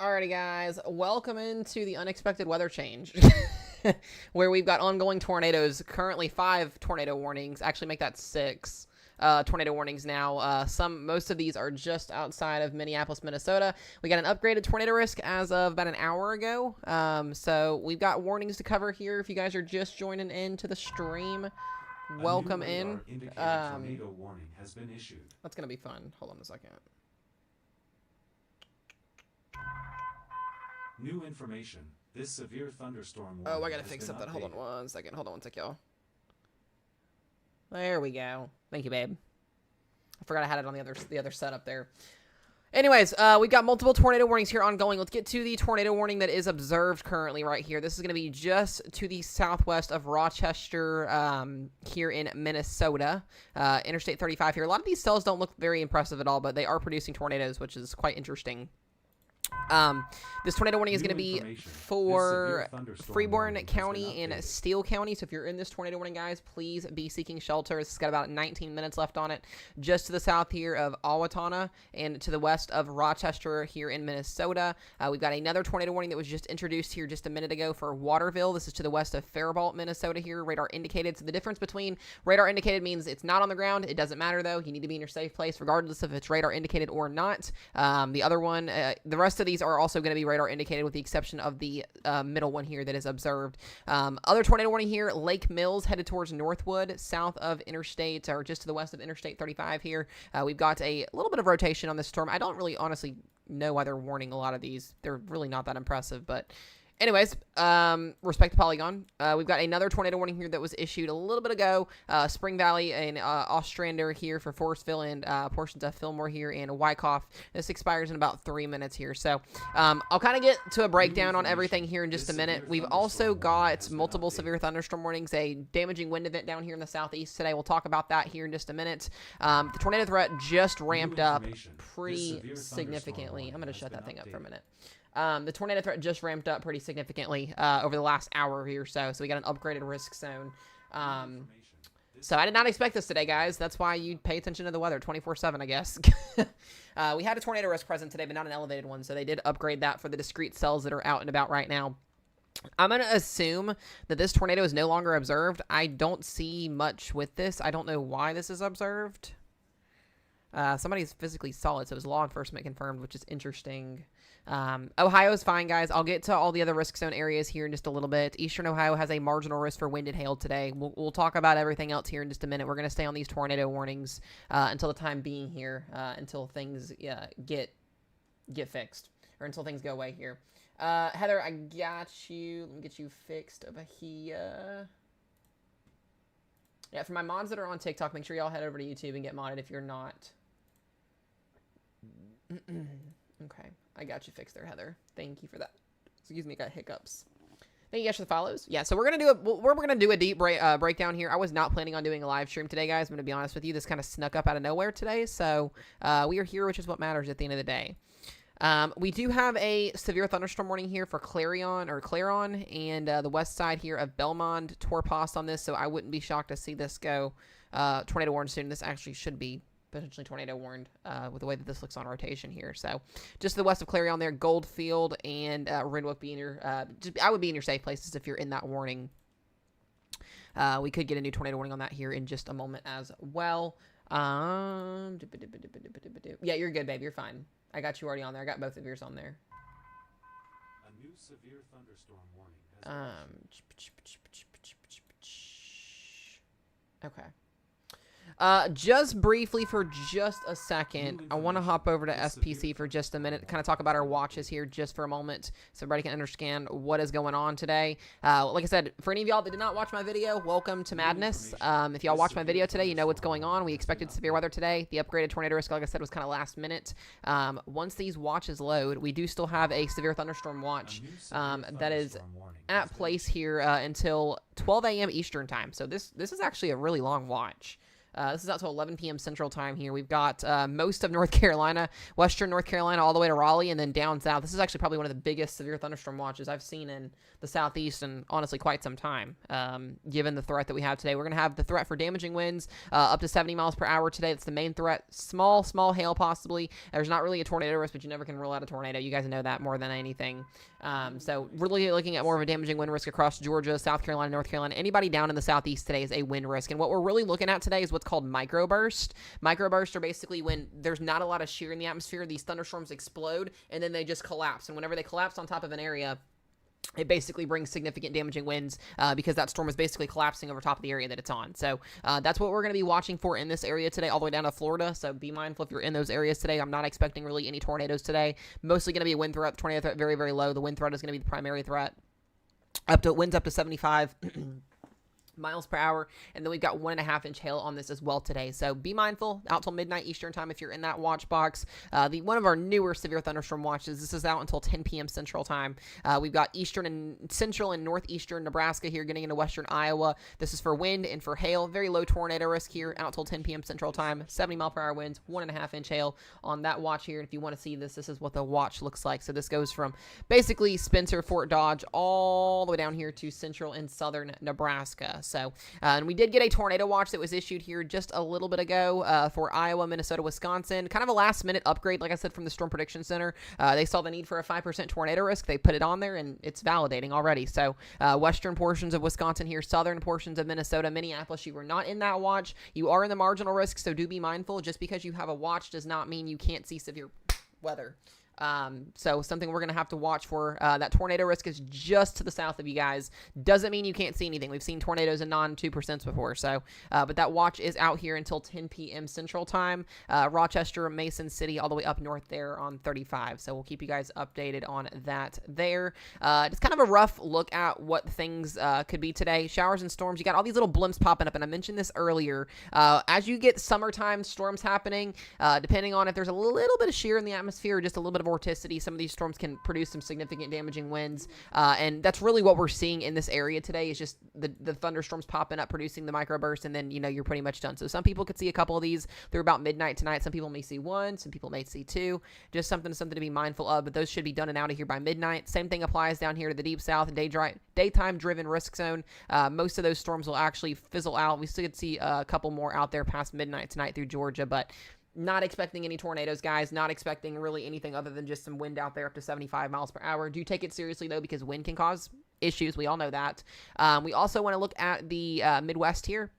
Alrighty, guys, welcome into the unexpected weather change, where we've got ongoing tornadoes. Currently, 5 tornado warnings. Actually, make that 6 tornado warnings now. Most of these are just outside of Minneapolis, Minnesota. We got an upgraded tornado risk as of about an hour ago. So we've got warnings to cover here. If you guys are just joining into the stream, welcome in. Tornado warning has been issued. That's gonna be fun. Hold on a second. New information. This severe thunderstorm warning. Oh, I gotta fix something. Hold on one second. Hold on one sec, y'all. There we go. Thank you, babe. I forgot I had it on the other setup there. Anyways, we've got multiple tornado warnings here ongoing. Let's get to the tornado warning that is observed currently right here. This is going to be just to the southwest of Rochester here in Minnesota. Interstate 35 here. A lot of these cells don't look very impressive at all, but they are producing tornadoes, which is quite interesting. This tornado warning is going to be for Freeborn County and Steele County. So if you're in this tornado warning, guys, please be seeking shelter. It's got about 19 minutes left on it. Just to the south here of Owatonna and to the west of Rochester here in Minnesota. We've got another tornado warning that was just introduced here just a minute ago for Waterville. This is to the west of Faribault, Minnesota here. Radar indicated. So the difference between radar indicated means it's not on the ground. It doesn't matter, though. You need to be in your safe place regardless if it's radar indicated or not. The other one, the rest of these are also going to be radar indicated with the exception of the middle one here that is observed. Other tornado warning here, Lake Mills headed towards Northwood, south of Interstate, or just to the west of Interstate 35 here. We've got a little bit of rotation on this storm. I don't really honestly know why they're warning a lot of these. They're really not that impressive, but anyways, respect to Polygon. We've got another tornado warning here that was issued a little bit ago. Spring Valley and Ostrander here for Forestville and portions of Fillmore here and Wyckoff. This expires in about 3 minutes here. So I'll kind of get to a breakdown on everything here in just a minute. We've also got multiple severe thunderstorm warnings, a damaging wind event down here in the southeast today. We'll talk about that here in just a minute. The tornado threat just ramped up pretty significantly. I'm going to shut that thing up for a minute. The tornado threat just ramped up pretty significantly over the last hour or so. So we got an upgraded risk zone. So I did not expect this today, guys. That's why you pay attention to the weather 24/7, I guess. We had a tornado risk present today, but not an elevated one. So they did upgrade that for the discrete cells that are out and about right now. I'm going to assume that this tornado is no longer observed. I don't see much with this. I don't know why this is observed. Somebody physically saw it, so it was law enforcement confirmed, which is interesting. Ohio's fine, guys. I'll get to all the other risk zone areas here in just a little bit. Eastern Ohio has a marginal risk for wind and hail today. We'll talk about everything else here in just a minute. We're going to stay on these tornado warnings until the time being here, until things get fixed, or until things go away here. Heather, I got you. Let me get you fixed over here. Yeah, for my mods that are on TikTok, make sure y'all head over to YouTube and get modded if you're not. Okay, I got you fixed there, Heather. Thank you for that. Excuse me, got hiccups. Thank you guys for the follows. Yeah, so we're gonna do a deep breakdown here. I was not planning on doing a live stream today, guys. I'm gonna be honest with you. This kind of snuck up out of nowhere today, so we are here, which is what matters at the end of the day. We do have a severe thunderstorm warning here for Clarion and the west side here of Belmont. Torpost on this, so I wouldn't be shocked to see this go tornado warned soon. This actually should be potentially tornado warned with the way that this looks on rotation here. So just to the west of Clarion there, Goldfield and Renwick be in your I would be in your safe places if you're in that warning. We could get a new tornado warning on that here in just a moment as well. Yeah, you're good, babe. You're fine. I got you already on there. I got both of yours on there. A new severe thunderstorm warning has Okay. Just briefly for just a second, I want to hop over to SPC for just a minute, kind of talk about our watches here just for a moment so everybody can understand what is going on today. Like I said, for any of y'all that did not watch my video, welcome to Madness. If y'all watched my video today, you know what's going on. We expected severe weather today. The upgraded tornado risk, like I said, was kind of last minute. Once these watches load, we do still have a severe thunderstorm watch that is at place here until 12 a.m. Eastern time. So this is actually a really long watch. This is out to 11 p.m. Central Time here. We've got most of North Carolina, western North Carolina, all the way to Raleigh, and then down south. This is actually probably one of the biggest severe thunderstorm watches I've seen in the southeast in honestly quite some time, given the threat that we have today. We're going to have the threat for damaging winds up to 70 miles per hour today. That's the main threat. Small hail possibly. There's not really a tornado risk, but you never can rule out a tornado. You guys know that more than anything. So really looking at more of a damaging wind risk across Georgia, South Carolina, North Carolina. Anybody down in the southeast today is a wind risk. And what we're really looking at today is what's called microburst. Microbursts are basically when there's not a lot of shear in the atmosphere, these thunderstorms explode, and then they just collapse. And whenever they collapse on top of an area, it basically brings significant damaging winds because that storm is basically collapsing over top of the area that it's on. So that's what we're going to be watching for in this area today, all the way down to Florida. So be mindful if you're in those areas today. I'm not expecting really any tornadoes today. Mostly going to be a wind threat. The tornado threat very, very low. The wind threat is going to be the primary threat. Winds up to 75 miles per hour, and then we've got 1.5 inch hail on this as well today. So be mindful out till midnight Eastern time if you're in that watch box. One of our newer severe thunderstorm watches, this is out until 10 p.m. Central time. We've got eastern and central and northeastern Nebraska here, getting into western Iowa. This is for wind and for hail. Very low tornado risk here out till 10 p.m. Central time. 70 mile per hour winds, 1.5 inch hail on that watch here. And if you want to see this, this is what the watch looks like. So this goes from basically Spencer, Fort Dodge, all the way down here to central and southern Nebraska. So, and we did get a tornado watch that was issued here just a little bit ago for Iowa, Minnesota, Wisconsin. Kind of a last-minute upgrade, like I said, from the Storm Prediction Center. They saw the need for a 5% tornado risk. They put it on there, and it's validating already. So, western portions of Wisconsin here, southern portions of Minnesota, Minneapolis, you were not in that watch. You are in the marginal risk, so do be mindful. Just because you have a watch does not mean you can't see severe weather. So something we're going to have to watch for. That tornado risk is just to the south of you guys. Doesn't mean you can't see anything. We've seen tornadoes in non-2% before. So, but that watch is out here until 10 p.m. Central time. Rochester, Mason City, all the way up north there on 35. So we'll keep you guys updated on that there. It's kind of a rough look at what things could be today. Showers and storms. You got all these little blimps popping up, and I mentioned this earlier. As you get summertime storms happening, depending on if there's a little bit of shear in the atmosphere or just a little bit of vorticity, some of these storms can produce some significant damaging winds, and that's really what we're seeing in this area today is just the thunderstorms popping up, producing the microburst, and then you're pretty much done. So some people could see a couple of these through about midnight tonight. Some people may see one, some people may see two. Just something to be mindful of, but those should be done and out of here by midnight. Same thing applies down here to the deep south and daytime driven risk zone. Most of those storms will actually fizzle out. We still could see a couple more out there past midnight tonight through Georgia, but not expecting any tornadoes, guys. Not expecting really anything other than just some wind out there up to 75 miles per hour. Do take it seriously, though, because wind can cause issues. We all know that. We also want to look at the Midwest here.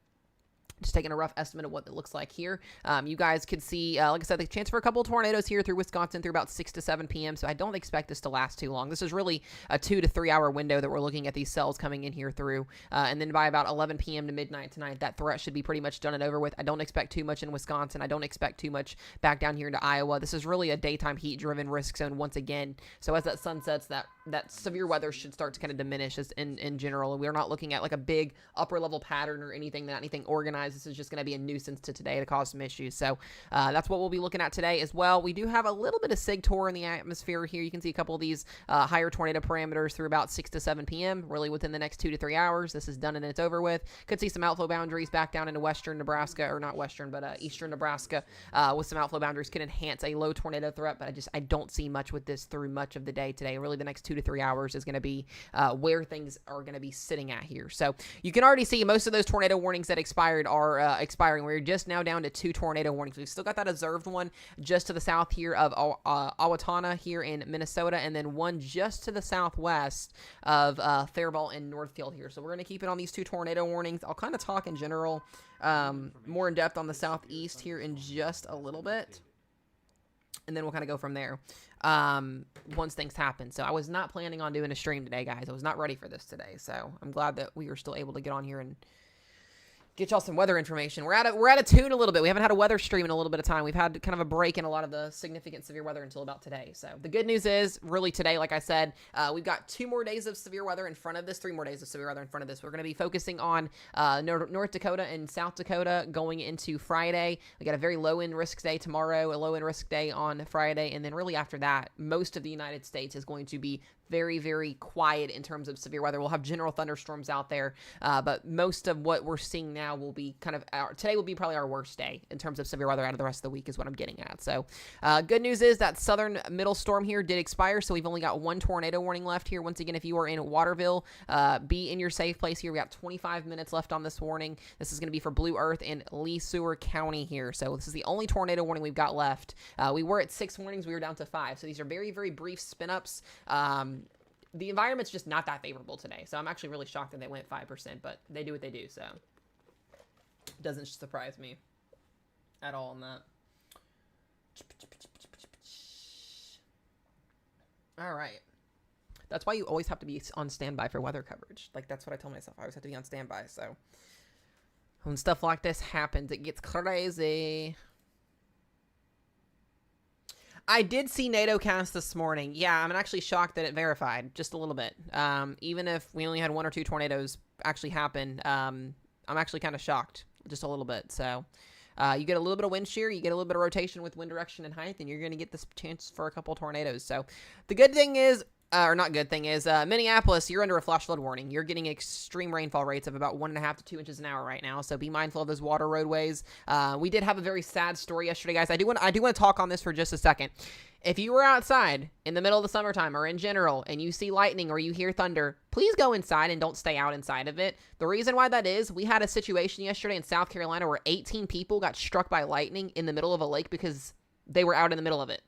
Just taking a rough estimate of what it looks like here. You guys could see, like I said, the chance for a couple of tornadoes here through Wisconsin through about 6 to 7 p.m. So I don't expect this to last too long. This is really a 2 to 3 hour window that we're looking at these cells coming in here through. And then by about 11 p.m. to midnight tonight, that threat should be pretty much done and over with. I don't expect too much in Wisconsin. I don't expect too much back down here into Iowa. This is really a daytime heat-driven risk zone once again. So as that sun sets, that severe weather should start to kind of diminish in general. And we're not looking at like a big upper-level pattern or anything organized. This is just going to be a nuisance to today to cause some issues. So that's what we'll be looking at today as well. We do have a little bit of SIGTOR in the atmosphere here. You can see a couple of these higher tornado parameters through about 6 to 7 p.m. really within the next 2 to 3 hours. This is done and it's over with. Could see some outflow boundaries back down into western Nebraska, or not western, but eastern Nebraska with some outflow boundaries could enhance a low tornado threat, but I don't see much with this through much of the day today. Really the next 2 to 3 hours is going to be where things are going to be sitting at here. So you can already see most of those tornado warnings that expired are expiring. We're just now down to 2 tornado warnings. We've still got that observed one just to the south here of Owatonna here in Minnesota, and then one just to the southwest of Faribault and Northfield here. So we're going to keep it on these 2 tornado warnings. I'll kind of talk in general more in depth on the southeast here in just a little bit, and then we'll kind of go from there once things happen. So I was not planning on doing a stream today, guys. I was not ready for this today, so I'm glad that we were still able to get on here and get y'all some weather information. We're out of tune a little bit. We haven't had a weather stream in a little bit of time. We've had kind of a break in a lot of the significant severe weather until about today. So the good news is, really today, like I said, we've got 2 more days of severe weather in front of this, 3 more days of severe weather in front of this. We're going to be focusing on North Dakota and South Dakota going into Friday. We got a very low-end risk day tomorrow, a low-end risk day on Friday, and then really after that, most of the United States is going to be very, very quiet in terms of severe weather. We'll have general thunderstorms out there, but most of what we're seeing now now will be today will be probably our worst day in terms of severe weather out of the rest of the week is what I'm getting at. So good news is that southern middle storm here did expire, so we've only got one tornado warning left here. Once again, if you are in Waterville, be in your safe place here. We got 25 minutes left on this warning. This is going to be for Blue Earth and Lee Seward County here. So this is the only tornado warning we've got left. We were at 6 warnings. We were down to 5. So these are very, very brief spin-ups. The environment's just not that favorable today. So I'm actually really shocked that they went 5%, but they do what they do. So it doesn't surprise me at all on that. All right. That's why you always have to be on standby for weather coverage. Like, that's what I tell myself. I always have to be on standby. So when stuff like this happens, it gets crazy. I did see NATOcast this morning. Yeah, I'm actually shocked that it verified just a little bit. Even if we only had 1 or 2 tornadoes actually happen, I'm actually kind of shocked just a little bit. So you get a little bit of wind shear, you get a little bit of rotation with wind direction and height, and you're going to get this chance for a couple tornadoes. So the good thing is, or not good thing is, Minneapolis, you're under a flash flood warning. You're getting extreme rainfall rates of about 1.5 to 2 inches an hour right now. So be mindful of those water roadways. We did have a very sad story yesterday, guys. I do want to talk on this for just a second. If you were outside in the middle of the summertime or in general and you see lightning or you hear thunder, please go inside and don't stay out inside of it. The reason why that is, we had a situation yesterday in South Carolina where 18 people got struck by lightning in the middle of a lake because they were out in the middle of it.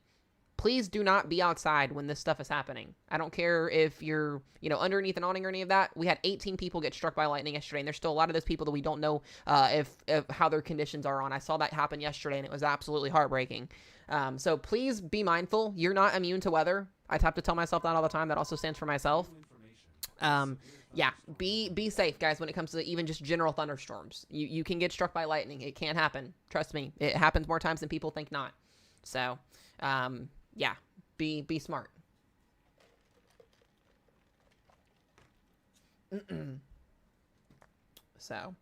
Please do not be outside when this stuff is happening. I don't care if you're, underneath an awning or any of that. We had 18 people get struck by lightning yesterday, and there's still a lot of those people that we don't know if how their conditions are on. I saw that happen yesterday, and it was absolutely heartbreaking. So please be mindful. You're not immune to weather. I have to tell myself that all the time. That also stands for myself. Yeah, be safe, guys, when it comes to even just general thunderstorms. You can get struck by lightning. It can happen. Trust me. It happens more times than people think not. So, yeah, be smart. So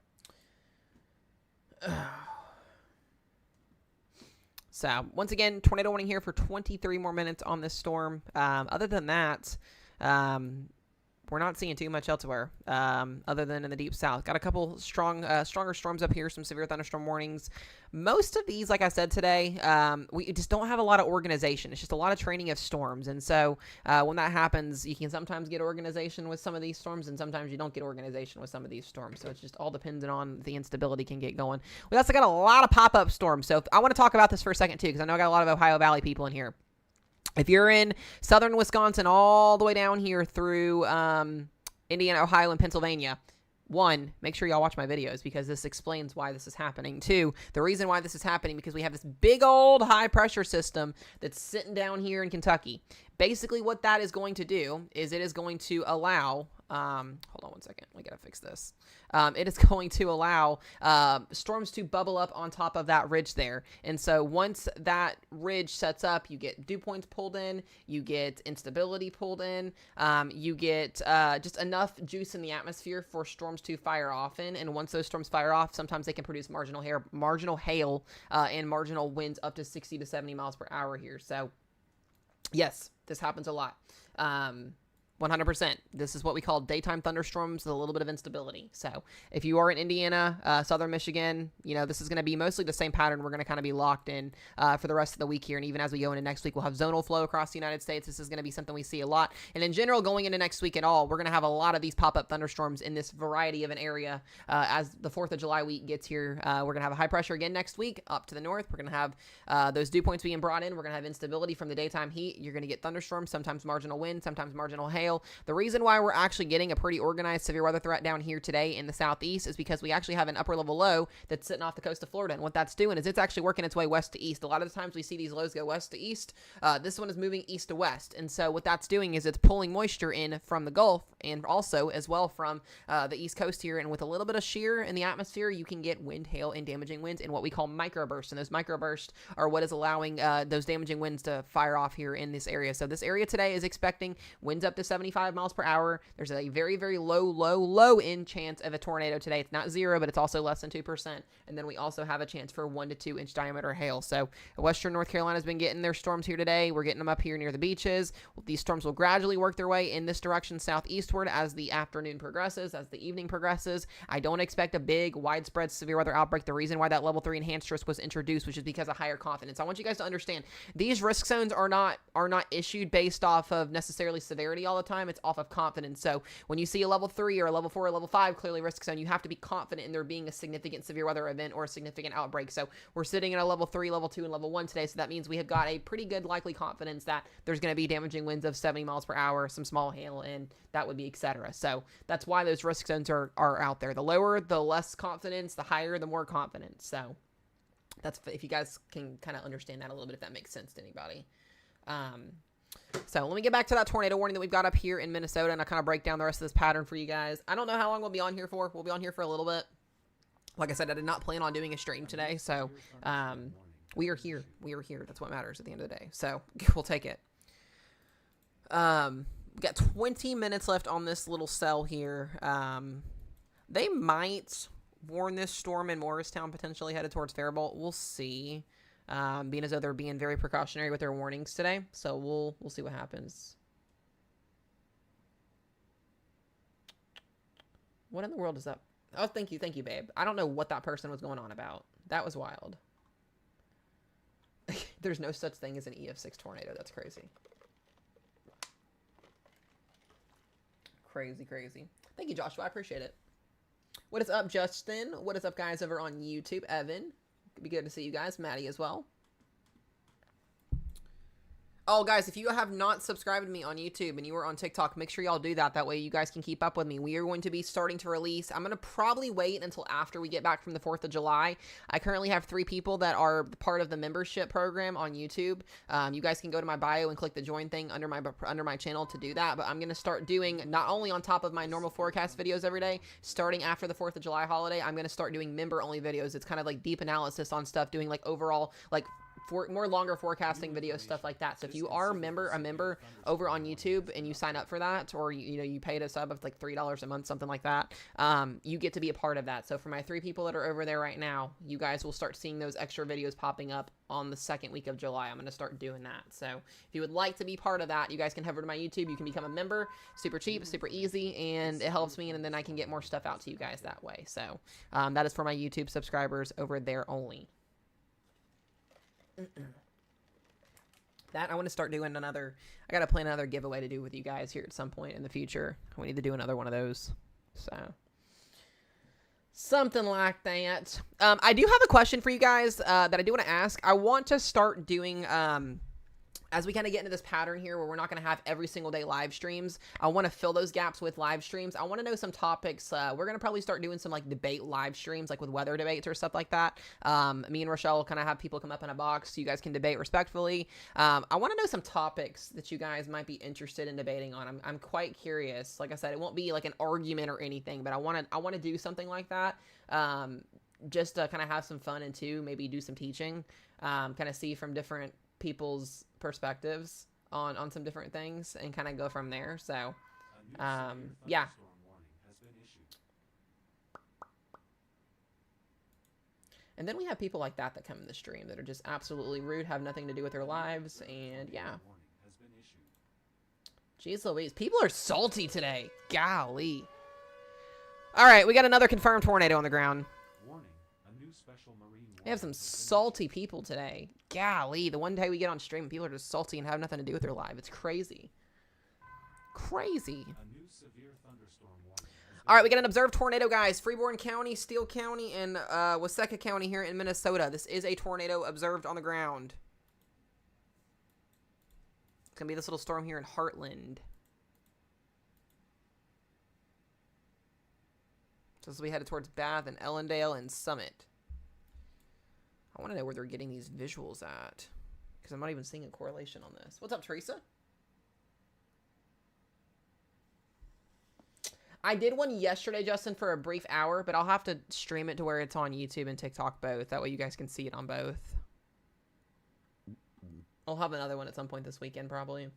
once again, tornado warning here for 23 more minutes on this storm. Other than that, we're not seeing too much elsewhere, other than in the deep south. Got a couple stronger storms up here, some severe thunderstorm warnings. Most of these, like I said today, we just don't have a lot of organization. It's just a lot of training of storms. And so when that happens, you can sometimes get organization with some of these storms, and sometimes you don't get organization with some of these storms. So it's just all dependent on the instability can get going. We also got a lot of pop-up storms. So I want to talk about this for a second, too, because I know I got a lot of Ohio Valley people in here. If you're in southern Wisconsin all the way down here through Indiana, Ohio, and Pennsylvania, 1, make sure y'all watch my videos because this explains why this is happening. 2, the reason why this is happening because we have this big old high pressure system that's sitting down here in Kentucky. Basically what that is going to do is it is going to allow, hold on one second, we gotta fix this. It is going to allow storms to bubble up on top of that ridge there. And so once that ridge sets up, you get dew points pulled in, you get instability pulled in, you get just enough juice in the atmosphere for storms to fire off in. And once those storms fire off, sometimes they can produce marginal hail and marginal winds up to 60 to 70 miles per hour here. So yes, this happens a lot. 100%. This is what we call daytime thunderstorms with a little bit of instability. So if you are in Indiana, southern Michigan, this is going to be mostly the same pattern. We're going to kind of be locked in for the rest of the week here. And even as we go into next week, we'll have zonal flow across the United States. This is going to be something we see a lot. And in general, going into next week at all, we're going to have a lot of these pop-up thunderstorms in this variety of an area. As the 4th of July week gets here, we're going to have a high pressure again next week up to the north. We're going to have those dew points being brought in. We're going to have instability from the daytime heat. You're going to get thunderstorms, sometimes marginal wind, sometimes marginal hail. The reason why we're actually getting a pretty organized severe weather threat down here today in the southeast is because we actually have an upper level low that's sitting off the coast of Florida. And what that's doing is it's actually working its way west to east. A lot of the times we see these lows go west to east. This one is moving east to west. And so what that's doing is it's pulling moisture in from the Gulf and also as well from the east coast here. And with a little bit of shear in the atmosphere, you can get wind, hail, and damaging winds in what we call microbursts. And those microbursts are what is allowing those damaging winds to fire off here in this area. So this area today is expecting winds up to 75 miles per hour. There's a very, very low in chance of a tornado today. It's not 0, but it's also less than 2%. And then we also have a chance for 1 to 2 inch diameter hail. So Western North Carolina has been getting their storms here today. We're getting them up here near the beaches. These storms will gradually work their way in this direction southeastward as the afternoon progresses, as the evening progresses. I don't expect a big, widespread severe weather outbreak. The reason why that level 3 enhanced risk was introduced, which is because of higher confidence. I want you guys to understand these risk zones are not issued based off of necessarily severity all the time. It's off of confidence. So when you see a level 3 or a level 4 or level 5 clearly risk zone, you have to be confident in there being a significant severe weather event or a significant outbreak. So we're sitting at a level 3, level 2, and level 1 today. So that means we have got a pretty good likely confidence that there's going to be damaging winds of 70 miles per hour, some small hail, and that would be etc. So that's why those risk zones are out there. The lower, the less confidence, the higher, the more confidence. So that's, if you guys can kind of understand that a little bit, if that makes sense to anybody. So let me get back to that tornado warning that we've got up here in Minnesota, and I'll kind of break down the rest of this pattern for you guys. I don't know how long we'll be on here for. We'll be on here for a little bit. Like I said, I did not plan on doing a stream today, so we are here. We are here. That's what matters at the end of the day. So we'll take it. We got 20 minutes left on this little cell here. They might warn this storm in Morristown potentially headed towards Faribault. We'll see. Being as though they're being very precautionary with their warnings today. So we'll see what happens. What in the world is that? Oh, thank you, babe. I don't know what that person was going on about. That was wild. There's no such thing as an EF6 tornado. That's crazy. Crazy. Thank you, Joshua. I appreciate it. What is up, Justin? What is up, guys, over on YouTube? Evan. It'd be good to see you guys. Maddie as well. Oh, guys, if you have not subscribed to me on YouTube and you are on TikTok, make sure y'all do that. That way you guys can keep up with me. We are going to be starting to release. I'm going to probably wait until after we get back from the 4th of July. I currently have 3 people that are part of the membership program on YouTube. You guys can go to my bio and click the join thing under my channel to do that. But I'm going to start doing, not only on top of my normal forecast videos every day, starting after the 4th of July holiday, I'm going to start doing member-only videos. It's kind of like deep analysis on stuff, doing like overall, like, for more longer forecasting videos, stuff like that. So if you are a member over on YouTube and you sign up for that, or you pay to sub of like $3 a month, something like that, you get to be a part of that. So for my 3 people that are over there right now, you guys will start seeing those extra videos popping up on the 2nd week of July. I'm going to start doing that. So if you would like to be part of that, you guys can head over to my YouTube. You can become a member. Super cheap, super easy, and it helps me, and then I can get more stuff out to you guys that way. So that is for my YouTube subscribers over there only. That I want to start doing another. I gotta plan another giveaway to do with you guys here at some point in the future. We need to do another one of those. So something like that. I do have a question for you guys that I do want to ask. I want to start doing as we kind of get into this pattern here where we're not going to have every single day live streams. I want to fill those gaps with live streams. I want to know some topics. We're going to probably start doing some like debate live streams, like with weather debates or stuff like that. Me and Rochelle will kind of have people come up in a box so you guys can debate respectfully. I want to know some topics that you guys might be interested in debating on. I'm quite curious. Like I said, it won't be like an argument or anything, but I want to do something like that. Just to kind of have some fun, and too, maybe do some teaching, kind of see from different people's perspectives on some different things and kind of go from there. So yeah, and then we have people like that come in the stream that are just absolutely rude, have nothing to do with their lives, and yeah, jeez Louise, people are salty today. Golly. All right, we got another confirmed tornado on the ground. We have some salty people today. Golly, the one day we get on stream, people are just salty and have nothing to do with their life. It's crazy. Crazy. All right, we got an observed tornado, guys. Freeborn County, Steele County, and Waseca County here in Minnesota. This is a tornado observed on the ground. It's going to be this little storm here in Heartland. So this will be headed towards Bath and Ellendale and Summit. I want to know where they're getting these visuals at, because I'm not even seeing a correlation on this. What's up, Teresa? I did one yesterday, Justin, for a brief hour, but I'll have to stream it to where it's on YouTube and TikTok both. That way you guys can see it on both. I'll have another one at some point this weekend, probably.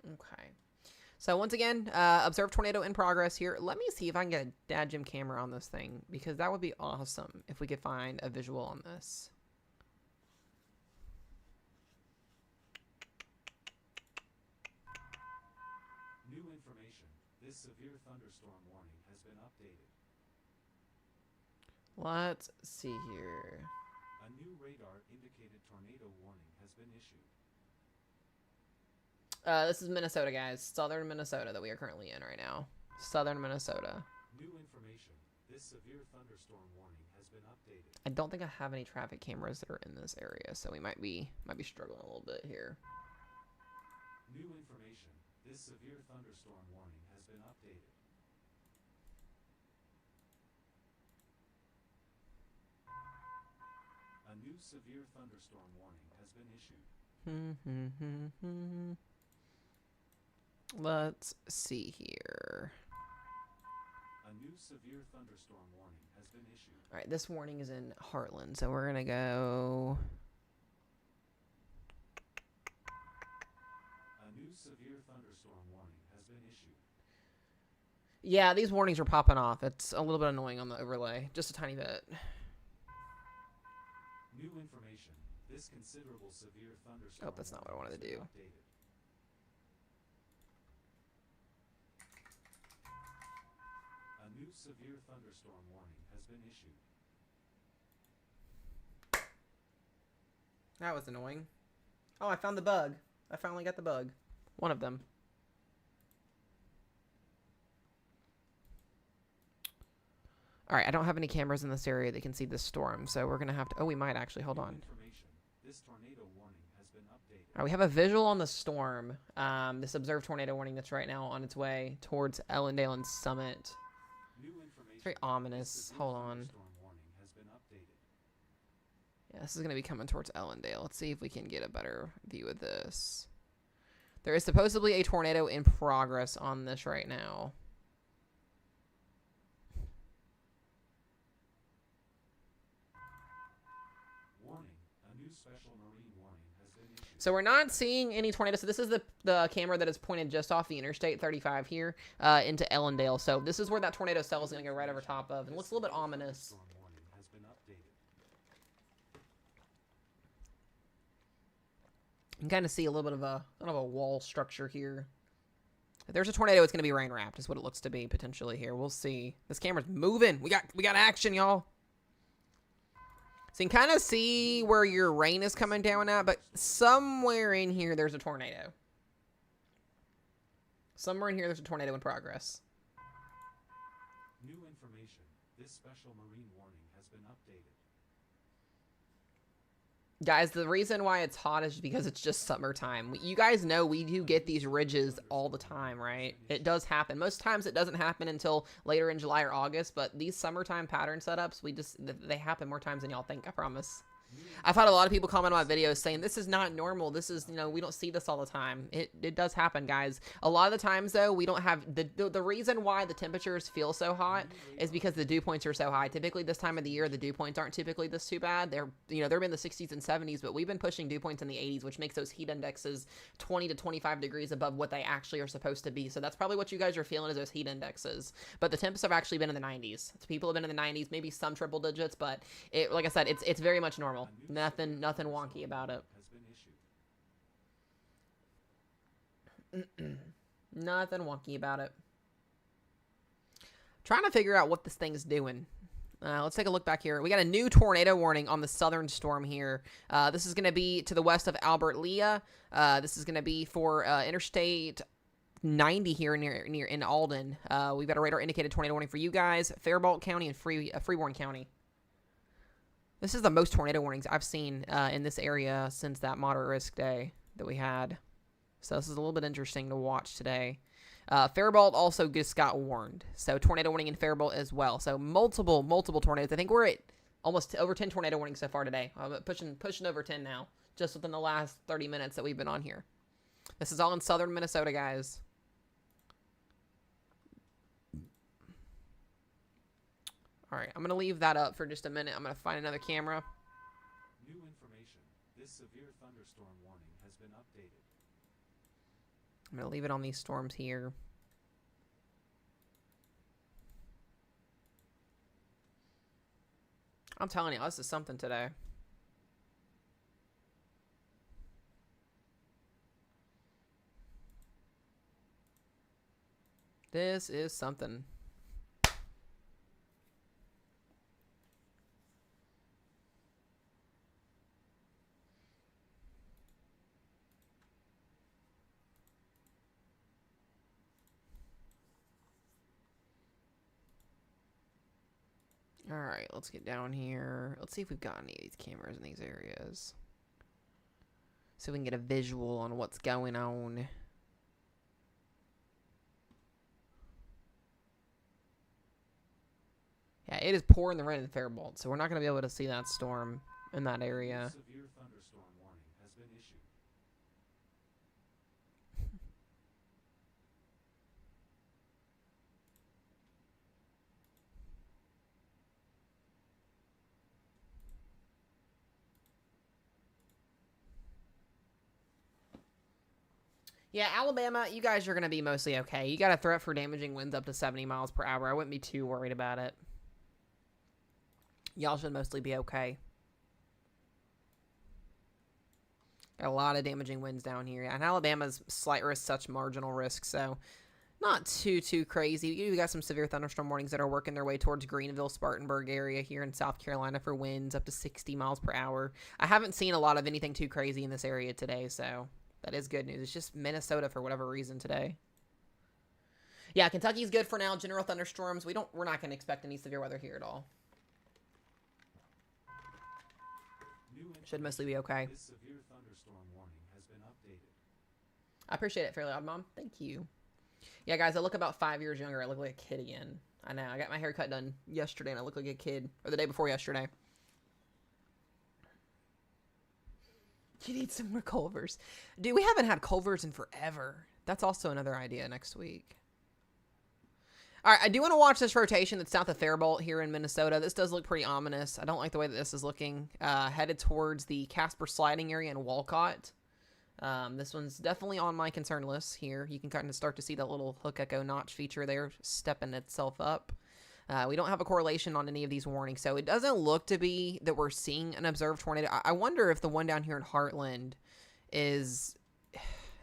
Okay. So once again, observe tornado in progress here. Let me see if I can get a Dad Gym camera on this thing, because that would be awesome if we could find a visual on this. New information. This severe thunderstorm warning has been updated. Let's see here. A new radar indicated tornado warning has been issued. This is Minnesota, guys. Southern Minnesota that we are currently in right now. Southern Minnesota. New information. This severe thunderstorm warning has been updated. I don't think I have any traffic cameras that are in this area, so we might be struggling a little bit here. New information. This severe thunderstorm warning has been updated. A new severe thunderstorm warning has been issued. Let's see here. A new severe thunderstorm warning has been issued. All right, this warning is in Heartland, so we're gonna go. A new severe thunderstorm warning has been issued. Yeah, these warnings are popping off. It's a little bit annoying on the overlay, just a tiny bit. New information. This considerable severe thunderstorm. Oh, that's not what I wanted to do. Updated. A new severe thunderstorm warning has been issued. That was annoying. Oh, I found the bug. I finally got the bug. One of them. All right, I don't have any cameras in this area that can see this storm, so we're gonna have to. Oh, we might actually. Hold on. This tornado warning has been updated. All right, we have a visual on the storm. This observed tornado warning that's right now on its way towards Ellendale and Summit. New information. It's very ominous. Hold on. Thunderstorm warning has been updated. Yeah, this is gonna be coming towards Ellendale. Let's see if we can get a better view of this. There is supposedly a tornado in progress on this right now. Warning. A new special marine warning has been issued. So we're not seeing any tornadoes. So this is the camera that is pointed just off the Interstate 35 here into Ellendale. So this is where that tornado cell is going to go right over top of. And it looks a little bit ominous. Thunderstorm warning has been updated. You can kind of see a little bit of a wall structure here. If there's a tornado, it's going to be rain wrapped is what it looks to be potentially here. We'll see. This camera's moving. We got action, y'all. So you can kind of see where your rain is coming down at, but somewhere in here there's a tornado. Somewhere in here there's a tornado in progress. New information. This special marine warning has been updated. Guys, the reason why it's hot is because it's just summertime. You guys know we do get these ridges all the time, right? It does happen. Most times it doesn't happen until later in July or August, but these summertime pattern setups, they happen more times than y'all think, I promise. I've had a lot of people comment on my videos saying this is not normal. This is, we don't see this all the time. It does happen, guys. A lot of the times though, we don't have the reason why the temperatures feel so hot is because the dew points are so high. Typically this time of the year, the dew points aren't typically this too bad. They're in the 60s and 70s, but we've been pushing dew points in the 80s, which makes those heat indexes 20 to 25 degrees above what they actually are supposed to be. So that's probably what you guys are feeling is those heat indexes. But the temps have actually been in the 90s. So people have been in the 90s, maybe some triple digits, but like I said, it's very much normal. Nothing wonky about it. Nothing wonky about it. Trying to figure out what this thing's doing. Let's take a look back here. We got a new tornado warning on the southern storm here. This is going to be to the west of Albert Lea. This is going to be for Interstate 90 here near in Alden. We've got a radar indicated tornado warning for you guys, Faribault County and Freeborn County. This is the most tornado warnings I've seen in this area since that moderate risk day that we had. So this is a little bit interesting to watch today. Faribault also just got warned. So tornado warning in Faribault as well. So multiple tornadoes. I think we're at almost over 10 tornado warnings so far today. Pushing over 10 now, just within the last 30 minutes that we've been on here. This is all in southern Minnesota, guys. All right, I'm going to leave that up for just a minute. I'm going to find another camera. New information. This severe thunderstorm warning has been updated. I'm going to leave it on these storms here. I'm telling you, this is something today. This is something. All right, let's get down here. Let's see if we've got any of these cameras in these areas. So we can get a visual on what's going on. Yeah, it is pouring the rain in Faribault, so we're not going to be able to see that storm in that area. Severe thunderstorm warning has been issued. Yeah, Alabama, you guys are going to be mostly okay. You got a threat for damaging winds up to 70 miles per hour. I wouldn't be too worried about it. Y'all should mostly be okay. Got a lot of damaging winds down here. And Alabama's slight risk, such marginal risk, so not too crazy. You got some severe thunderstorm warnings that are working their way towards Greenville, Spartanburg area here in South Carolina for winds up to 60 miles per hour. I haven't seen a lot of anything too crazy in this area today, so that is good news. It's just Minnesota for whatever reason today. Yeah, Kentucky's good for now. General thunderstorms. We're not going to expect any severe weather here at all. Should mostly be okay. This severe thunderstorm warning has been updated. I appreciate it, Fairly Odd Mom. Thank you. Yeah, guys, I look about 5 years younger. I look like a kid again. I know. I got my haircut done yesterday, and I look like a kid. Or the day before yesterday. You need some more Culvers. Dude, we haven't had Culvers in forever. That's also another idea next week. All right, I do want to watch this rotation that's south of Faribault here in Minnesota. This does look pretty ominous. I don't like the way that this is looking. Headed towards the Casper sliding area in Walcott. This one's definitely on my concern list here. You can kind of start to see that little hook echo notch feature there stepping itself up. We don't have a correlation on any of these warnings, so it doesn't look to be that we're seeing an observed tornado. I wonder if the one down here in Heartland is,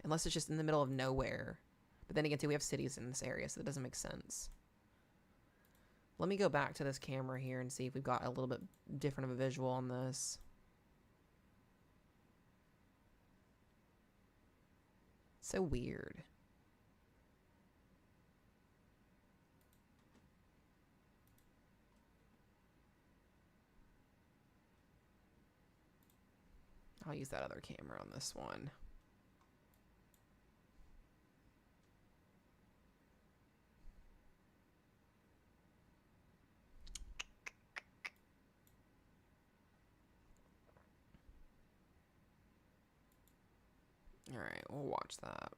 unless it's just in the middle of nowhere. But then again, too, we have cities in this area, so that doesn't make sense. Let me go back to this camera here and see if we've got a little bit different of a visual on this. So weird. I'll use that other camera on this one. All right, we'll watch that.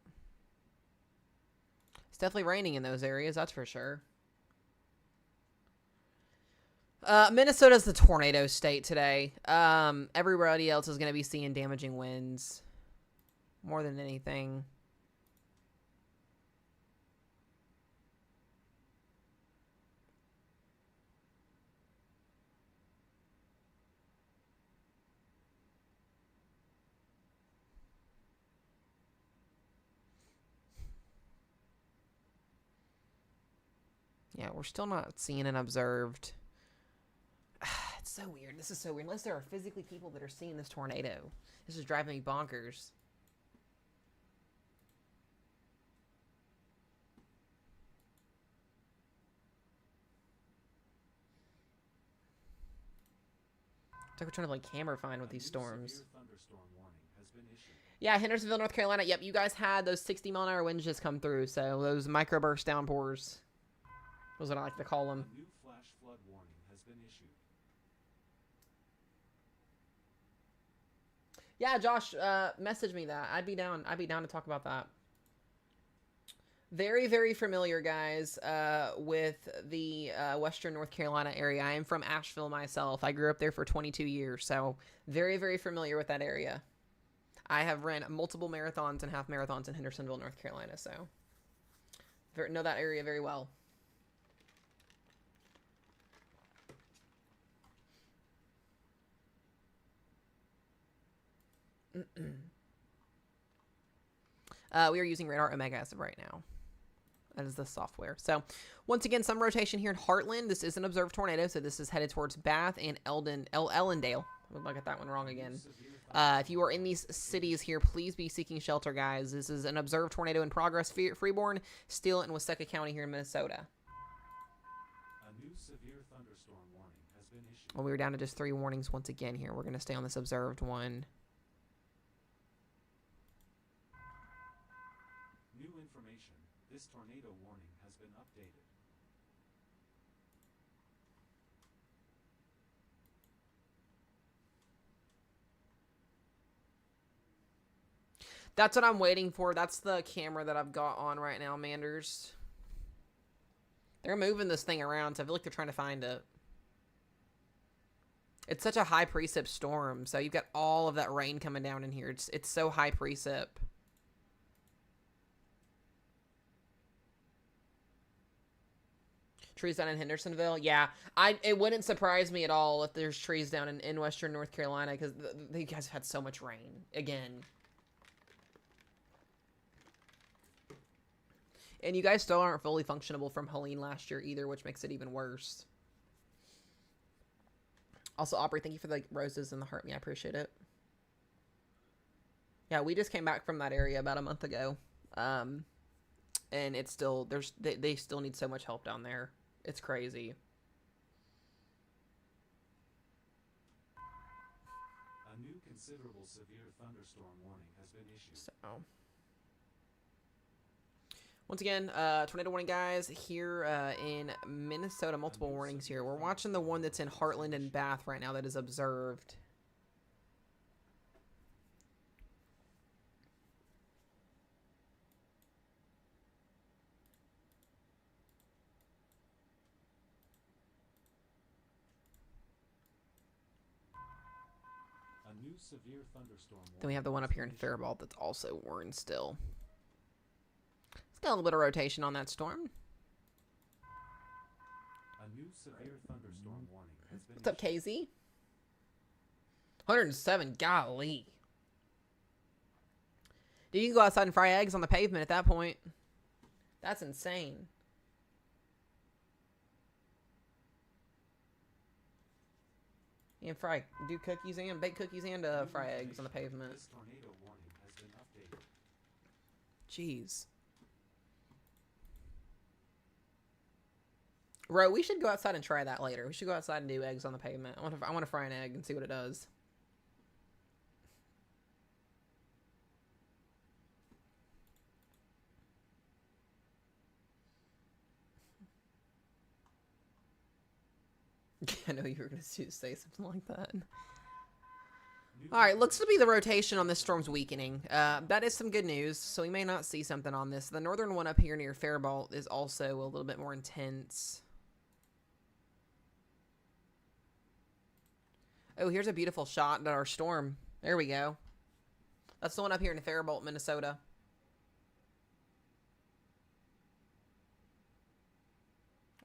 It's definitely raining in those areas, that's for sure. Minnesota's the tornado state today. Everybody else is going to be seeing damaging winds more than anything. Yeah, we're still not seeing an observed. It's so weird. This is so weird. Unless there are physically people that are seeing this tornado. This is driving me bonkers. It's like we're trying to play camera find with these storms. Severe thunderstorm warning has been issued. Yeah, Hendersonville, North Carolina. Yep, you guys had those 60-mile-an-hour winds just come through. So those microburst downpours. Was what I like to call them. A new flash flood warning has been issued. Yeah, Josh, message me that. I'd be down to talk about that. Very, very familiar, guys, with the Western North Carolina area. I am from Asheville myself. I grew up there for 22 years, so very, very familiar with that area. I have ran multiple marathons and half marathons in Hendersonville, North Carolina, so know that area very well. We are using Radar Omega as of right now. That is the software. So, once again, some rotation here in Heartland. This is an observed tornado, so this is headed towards Bath and Ellendale. I got that one wrong again. If you are in these cities here, please be seeking shelter, guys. This is an observed tornado in progress. Freeborn, Steele, and Waseca County here in Minnesota. A new severe thunderstorm warning has been issued. Well, we were down to just 3 warnings once again here. We're going to stay on this observed one. New information. This tornado warning has been updated. That's what I'm waiting for. That's the camera that I've got on right now, Manders. They're moving this thing around, so I feel like they're trying to find it. It's such a high precip storm, so you've got all of that rain coming down in here. It's so high precip. Trees down in Hendersonville? Yeah, it wouldn't surprise me at all if there's trees down in Western North Carolina, because you guys have had so much rain. Again. And you guys still aren't fully functionable from Helene last year either, which makes it even worse. Also, Aubrey, thank you for the roses and the heart me. I appreciate it. Yeah, we just came back from that area about a month ago. And it's still, they still need so much help down there. It's crazy. A new considerable severe thunderstorm warning has been issued. So, once again, tornado warning, guys, here in Minnesota. Multiple warnings here. We're watching the one that's in Heartland and Bath right now that is observed. A new severe thunderstorm warning. Then we have the one up here in Faribault that's also warned still. It's got a little bit of rotation on that storm. A new severe thunderstorm warning has been What's up, KZ? 107, golly. Dude, you can go outside and fry eggs on the pavement at that point. That's insane. You can do cookies and bake cookies and fry eggs on the pavement. This tornado warning has been updated. Jeez. Ro, we should go outside and try that later. We should go outside and do eggs on the pavement. I want to fry an egg and see what it does. I know you were going to say something like that. Alright, looks to be the rotation on this storm's weakening. That is some good news, so we may not see something on this. The northern one up here near Faribault is also a little bit more intense. Oh, here's a beautiful shot at our storm. There we go. That's the one up here in Faribault, Minnesota.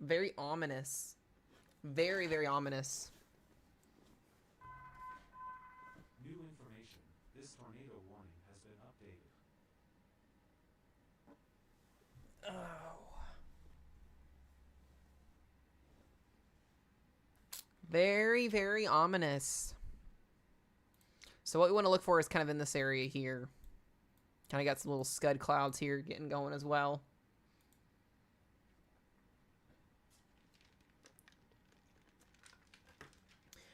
Very ominous. Very, very ominous. New information. This tornado warning has been updated. Oh. Very, very ominous. So what we want to look for is kind of in this area here. Kind of got some little scud clouds here getting going as well.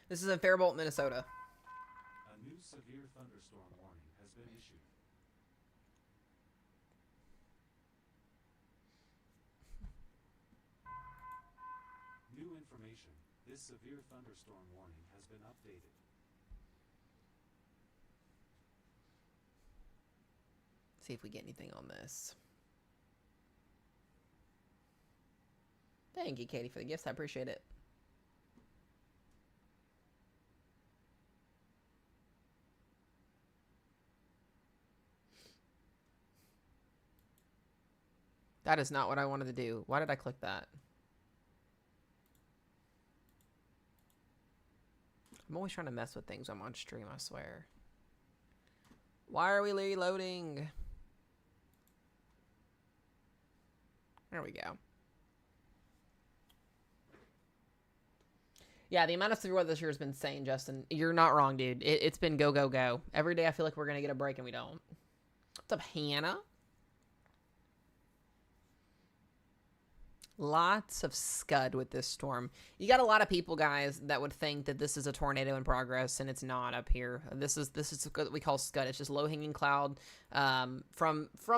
This is in Faribault, Minnesota. A new severe thunderstorm warning has been issued. New information. This severe thunderstorm warning has been updated. See if we get anything on this. Thank you, Katie, for the gifts. I appreciate it. That is not what I wanted to do. Why did I click that? I'm always trying to mess with things when I'm on stream, I swear. Why are we reloading? There we go. Yeah, the amount of severe weather this year has been insane, Justin. You're not wrong, dude. It's been go, go, go. Every day I feel like we're going to get a break and we don't. What's up, Hannah? Lots of scud with this storm. You got a lot of people, guys, that would think that this is a tornado in progress, and it's not up here. This is what we call scud. It's just low-hanging cloud from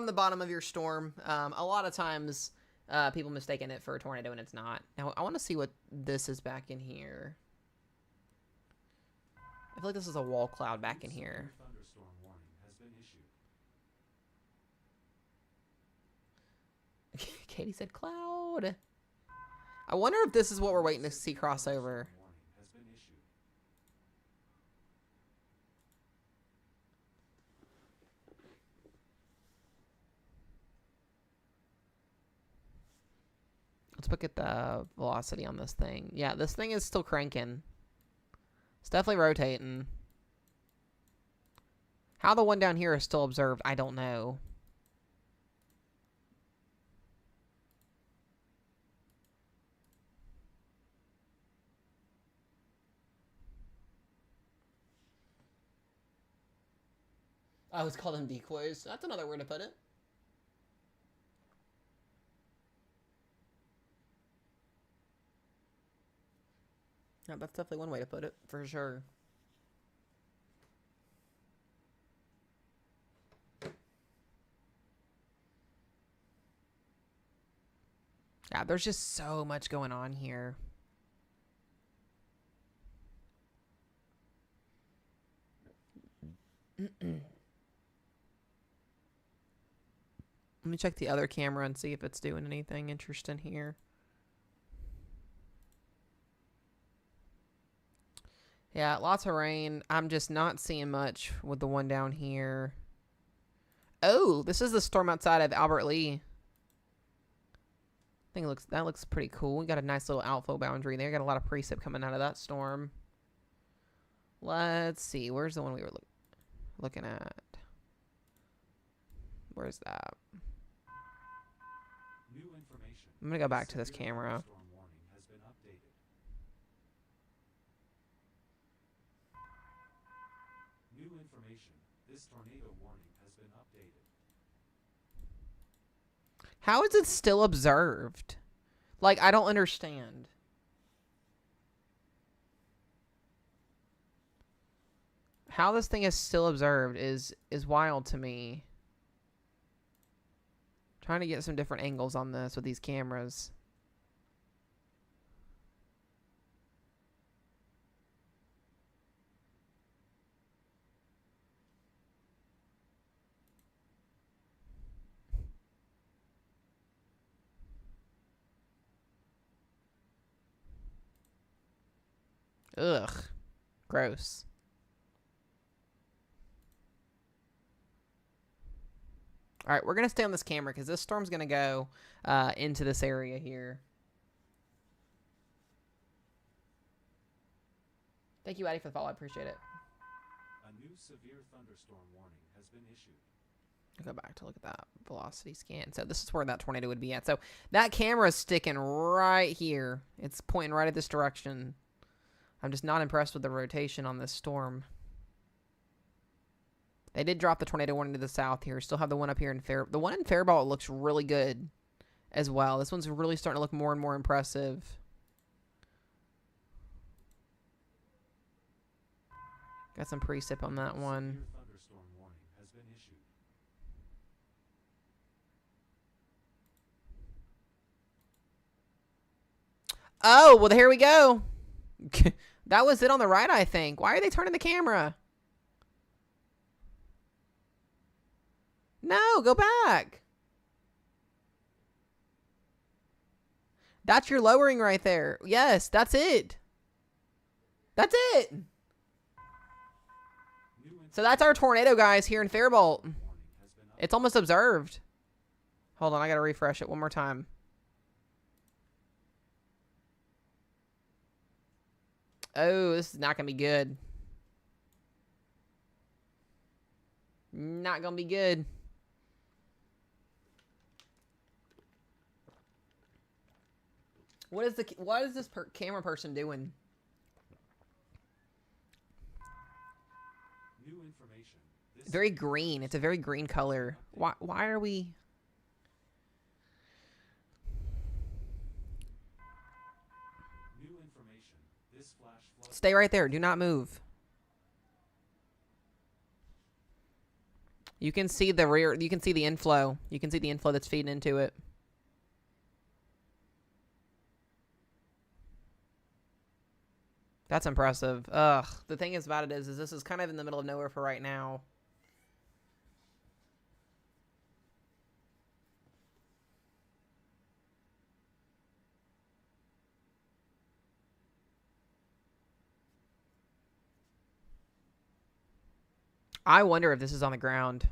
the bottom of your storm. A lot of times, people mistaken it for a tornado, and it's not. Now, I want to see what this is back in here. I feel like this is a wall cloud back in here. Thunderstorm warning has been issued. Katie said cloud. I wonder if this is what we're waiting to see crossover. Warning has been issued. Let's look at the velocity on this thing. Yeah, this thing is still cranking. It's definitely rotating. How the one down here is still observed, I don't know. I always call them decoys. That's another way to put it. Yeah, that's definitely one way to put it, for sure. Yeah, there's just so much going on here. Let me check the other camera and see if it's doing anything interesting here. Yeah, lots of rain. I'm just not seeing much with the one down here. Oh, this is the storm outside of Albert Lee. I think that looks pretty cool. We got a nice little outflow boundary there. Got a lot of precip coming out of that storm. Let's see. Where's the one we were looking at? Where's that? New information. I'm gonna go back to this Severe camera. thunderstorm warning has been updated. New information. This tornado warning has been updated. How is it still observed? Like, I don't understand. How this thing is still observed is wild to me. Trying to get some different angles on this with these cameras. Ugh. Gross. All right, we're going to stay on this camera because this storm's going to go into this area here. Thank you, Addie, for the follow. I appreciate it. A new severe thunderstorm warning has been issued. I'll go back to look at that velocity scan. So this is where that tornado would be at. So that camera is sticking right here. It's pointing right at this direction. I'm just not impressed with the rotation on this storm. They did drop the tornado warning to the south here. Still have the one up here in Fair. The one in Faribault looks really good as well. This one's really starting to look more and more impressive. Got some precip on that one. Severe thunderstorm warning has been issued. Oh, well, here we go. That was it on the right, I think. Why are they turning the camera? No, go back. That's your lowering right there. Yes, that's it. That's it. So that's our tornado, guys, here in Faribault. It's almost observed. Hold on, I gotta refresh it one more time. Oh, this is not gonna be good. Not gonna be good. What is this camera person doing? New information. This Very green. It's a very green color. Why are we? new information. This flash flood Stay right there. Do not move. You can see the rear. You can see the inflow. You can see the inflow that's feeding into it. That's impressive. Ugh. The thing is about it is this is kind of in the middle of nowhere for right now. I wonder if this is on the ground.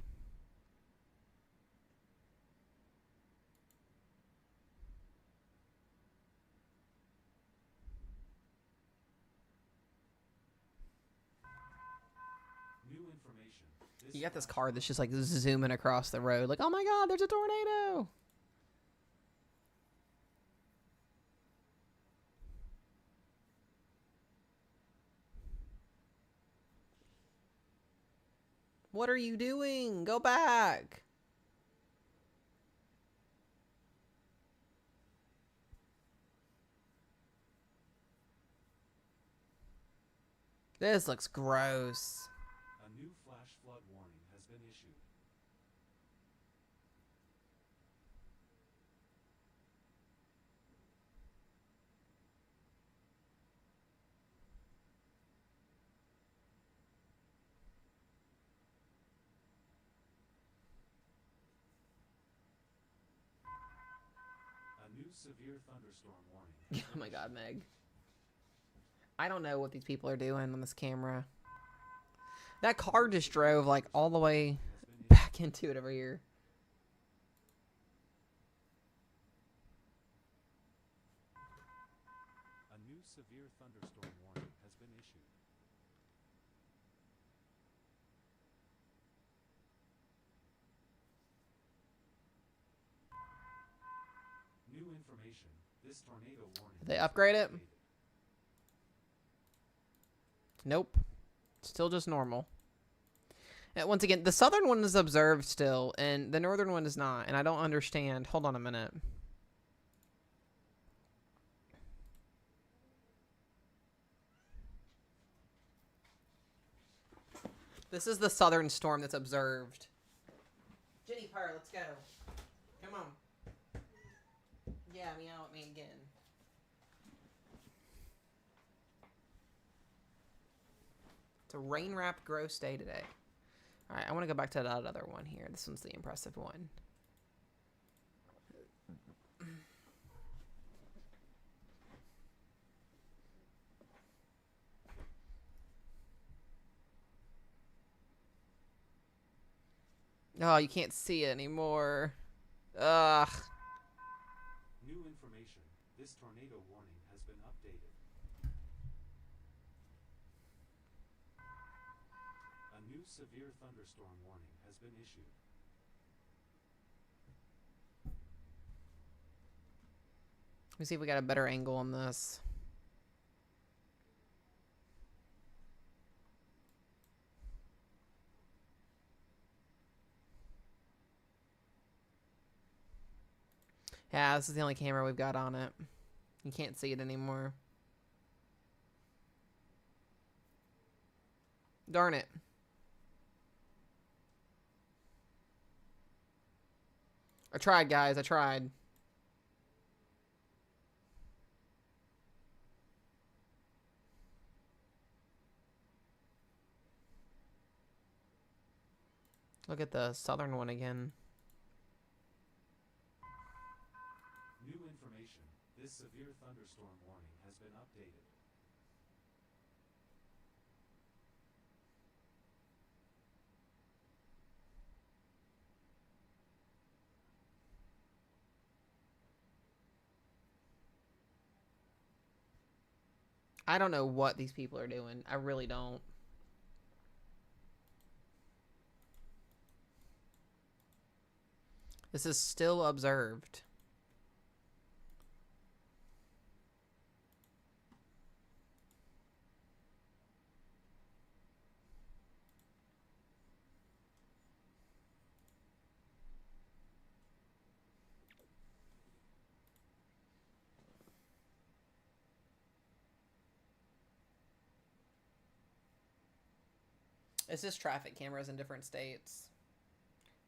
new information. This You got this flash car that's just like zooming across the road. Like, oh my god, there's a tornado. What are you doing? Go back. This looks gross. A new flash flood warning has been issued. A new severe thunderstorm warning. has Oh been my god, issued. Meg. I don't know what these people are doing on this camera. That car just drove like all the way Has been issued. back into it over here. A new severe thunderstorm warning has been issued. New information. This tornado warning. Did they has been upgrade it? updated. Nope. Still just normal. And once again, the southern one is observed still, and the northern one is not, and I don't understand. Hold on a minute. This is the southern storm that's observed. Jenny Purr, let's go. Come on. Yeah, meow at me again. It's a rain-wrapped gross day today. All right, I want to go back to that other one here. This one's the impressive one. Oh, you can't see it anymore. Ugh. New information. This tornado warning has been updated. A new severe thunderstorm warning has been issued. Let me see if we got a better angle on this. Yeah, this is the only camera we've got on it. You can't see it anymore. Darn it. I tried, guys. I tried. Look at the southern one again. New information. this severe thunderstorm warning has been updated. I don't know what these people are doing. I really don't. This is still observed. It's just traffic cameras in different states.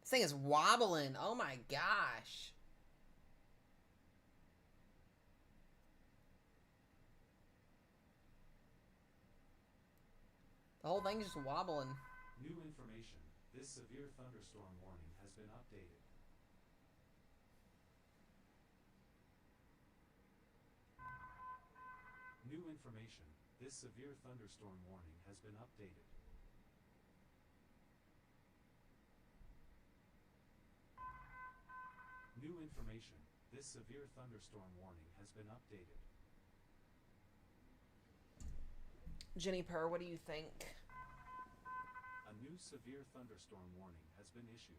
This thing is wobbling. Oh my gosh. The whole thing's just wobbling. New information. This severe thunderstorm warning has been updated. New information. This severe thunderstorm warning has been updated. New information. This severe thunderstorm warning has been updated. Jenny Purr, what do you think? A new severe thunderstorm warning has been issued.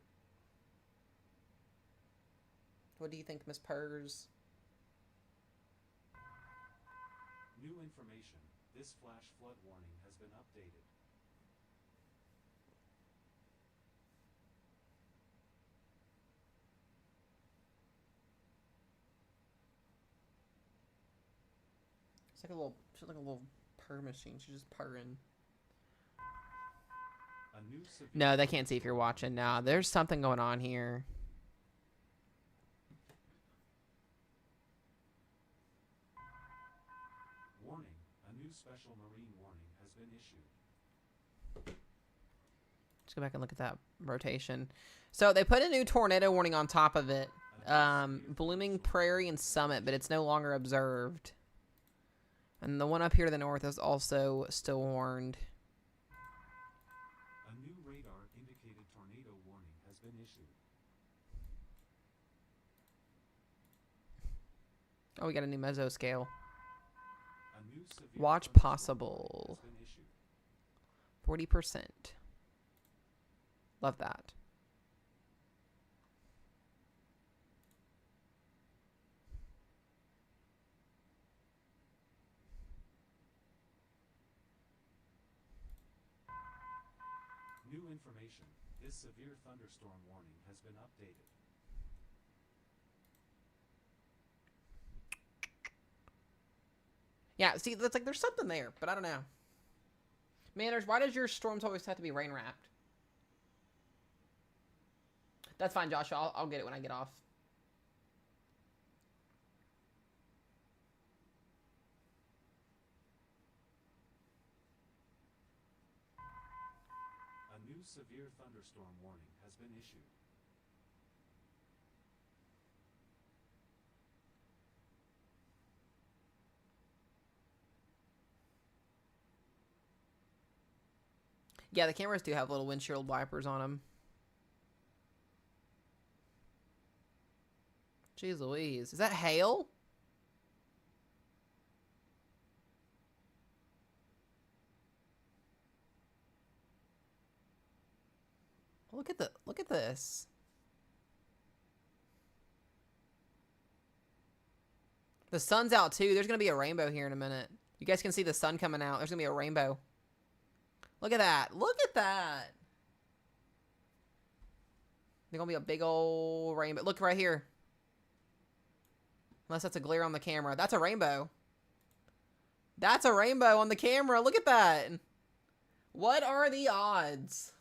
What do you think, Miss Purrs? New information. This flash flood warning has been updated. It's like a little, she's like a little purr machine. She's just purring. A new severe No, they can't see if you're watching now. There's something going on here. warning. A new special marine warning has been issued. Let's go back and look at that rotation. So they put a new tornado warning on top of it. Blooming Prairie and Summit, but it's no longer observed. And the one up here to the north is also still warned. A new radar indicated tornado warning has been issued. Oh, we got a new mesoscale. A new severe Watch thunderstorm possible. warning has been issued. 40%. Love that. New information. This severe thunderstorm warning has been updated. Yeah, see, that's like there's something there, but I don't know. Manners, why does your storms always have to be rain wrapped? That's fine, Joshua. I'll get it when I get off. A new severe thunderstorm warning has been issued. Yeah, the cameras do have little windshield wipers on them. Jeez Louise. Is that hail? Look at this. The sun's out too. There's gonna be a rainbow here in a minute. You guys can see the sun coming out. There's gonna be a rainbow. Look at that. Look at that. There's gonna be a big old rainbow. Look right here. Unless that's a glare on the camera. That's a rainbow. That's a rainbow on the camera. Look at that. What are the odds?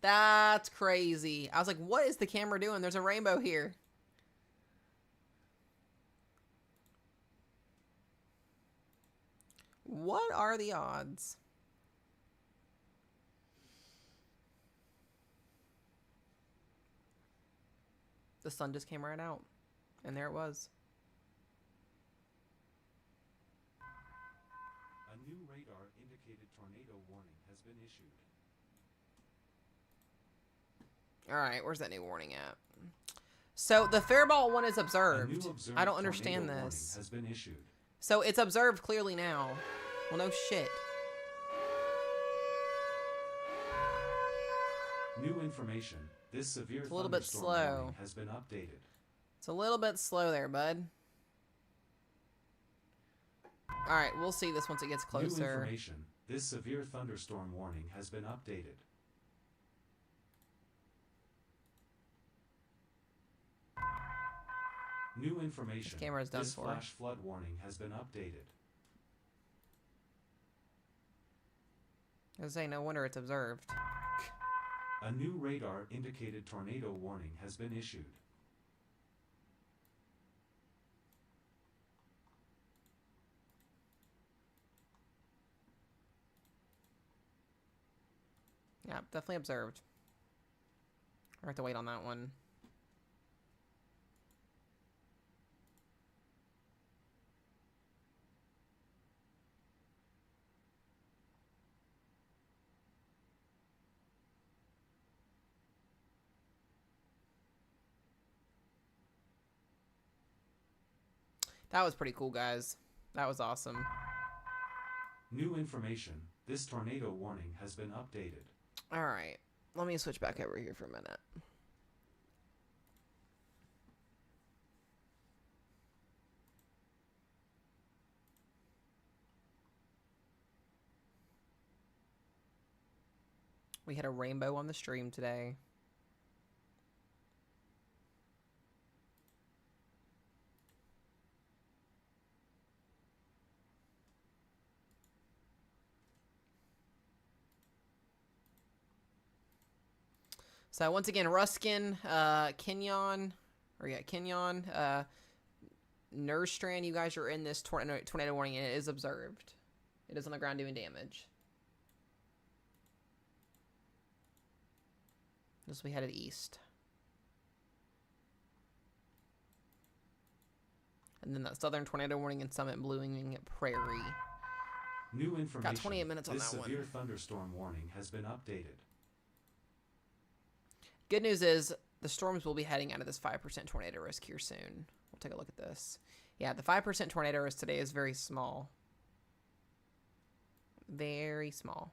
That's crazy. I was like, what is the camera doing? There's a rainbow here. What are the odds? the sun just came right out. And there it was. A new radar indicated tornado warning has been issued. Alright, where's that new warning at? So the Faribault one is A observed. new observed I don't understand tornado warning this. has been issued. So it's observed clearly now. Well, no shit. New information. This severe It's a little bit thunderstorm slow. warning has been updated. It's a little bit slow there, bud. Alright, we'll see this once it gets New closer. information. This severe thunderstorm warning has been updated. New information. This camera's done This for. flash flood warning has been updated. I was saying, no wonder it's observed. A new radar indicated tornado warning has been issued. Yeah, definitely observed. I have to wait on that one. That was pretty cool, guys. That was awesome. New information. This tornado warning has been updated. Alright. Let me switch back over here for a minute. We had a rainbow on the stream today. So once again, Ruskin, Kenyon, Nerstrand, you guys are in this tornado warning, and it is observed. It is on the ground doing damage. This will be headed east. And then that southern tornado warning in Summit Blooming Prairie. New information. Got 28 minutes on this that one. severe thunderstorm warning has been updated. Good news is the storms will be heading out of this 5% tornado risk here soon. We'll take a look at this. Yeah, the 5% tornado risk today is very small. Very small.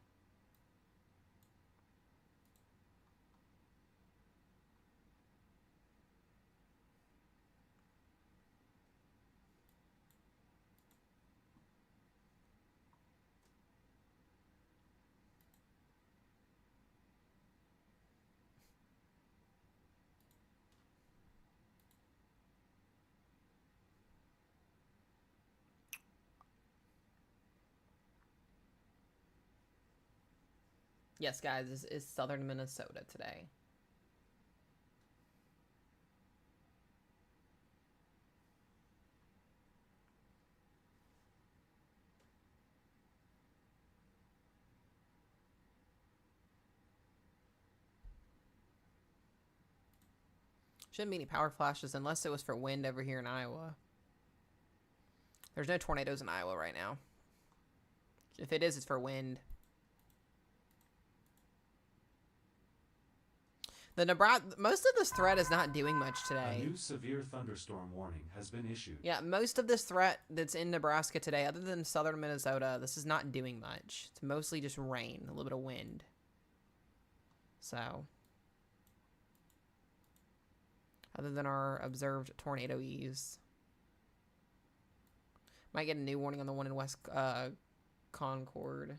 Yes, guys, this is southern Minnesota today. Shouldn't be any power flashes unless it was for wind over here in Iowa. There's no tornadoes in Iowa right now. If it is, it's for wind. The Nebraska, most of this threat is not doing much A today. new severe thunderstorm warning has been issued. Yeah, most of this threat that's in Nebraska today, other than southern Minnesota, this is not doing much. It's mostly just rain, a little bit of wind. So, other than our observed tornadoes. Might get a new warning on the one in West Concord.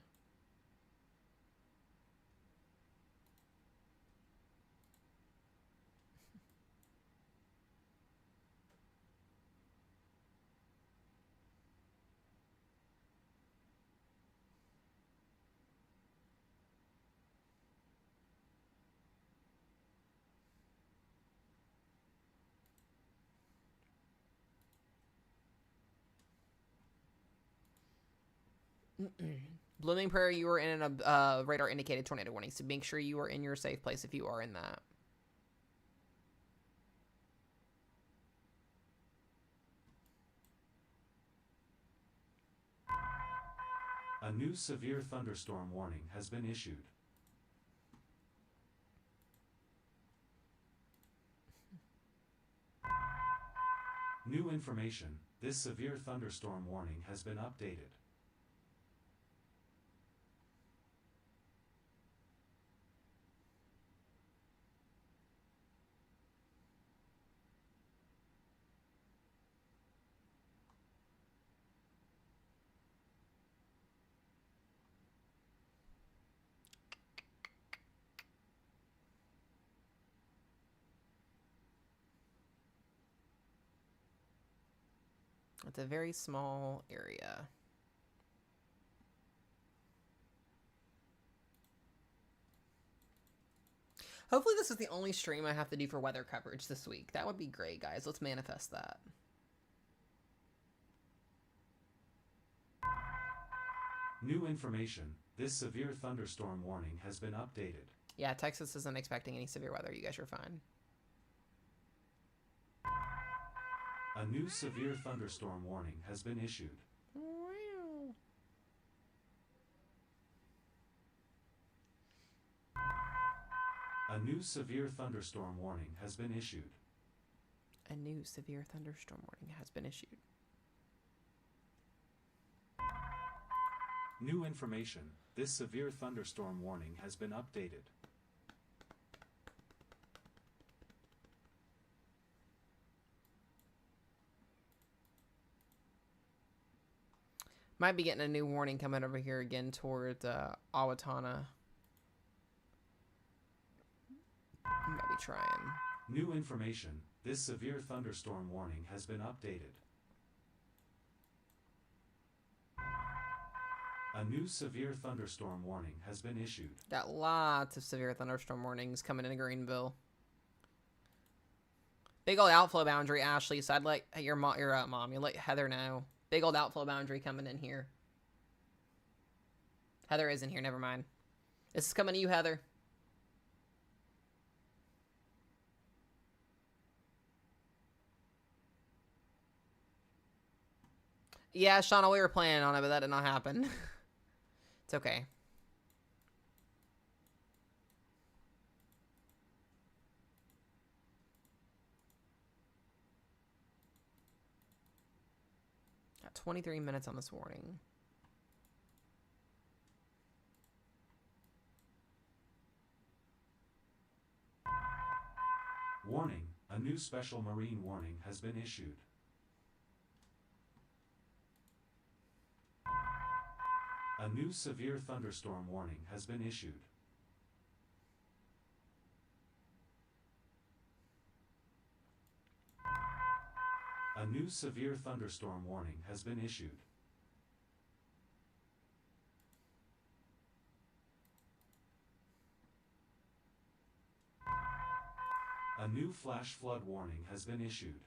Blooming Prairie, you are in a radar indicated tornado warning, so make sure you are in your safe place if you are in that. A new severe thunderstorm warning has been issued. New information, this severe thunderstorm warning has been updated. It's a very small area. Hopefully this is the only stream I have to do for weather coverage this week. That would be great, guys. Let's manifest that. New information, this severe thunderstorm warning has been updated. Yeah, Texas isn't expecting any severe weather. You guys are fine. A new severe thunderstorm warning has been issued. A new severe thunderstorm warning has been issued. A new severe thunderstorm warning has been issued. New information, this severe thunderstorm warning has been updated. Might be getting a new warning coming over here again toward Owatonna. Might be trying. New information, this severe thunderstorm warning has been updated. A new severe thunderstorm warning has been issued. Got lots of severe thunderstorm warnings coming into Greenville. Big old outflow boundary, Ashley. So I'd let your mom, you let Heather know. Big old outflow boundary coming in here. Heather isn't here. Never mind. This is coming to you, Heather. Yeah, Shauna, we were planning on it, but that did not happen. It's okay. Got 23 minutes on this warning. Warning, a new special marine warning has been issued. A new severe thunderstorm warning has been issued. A new severe thunderstorm warning has been issued. A new flash flood warning has been issued.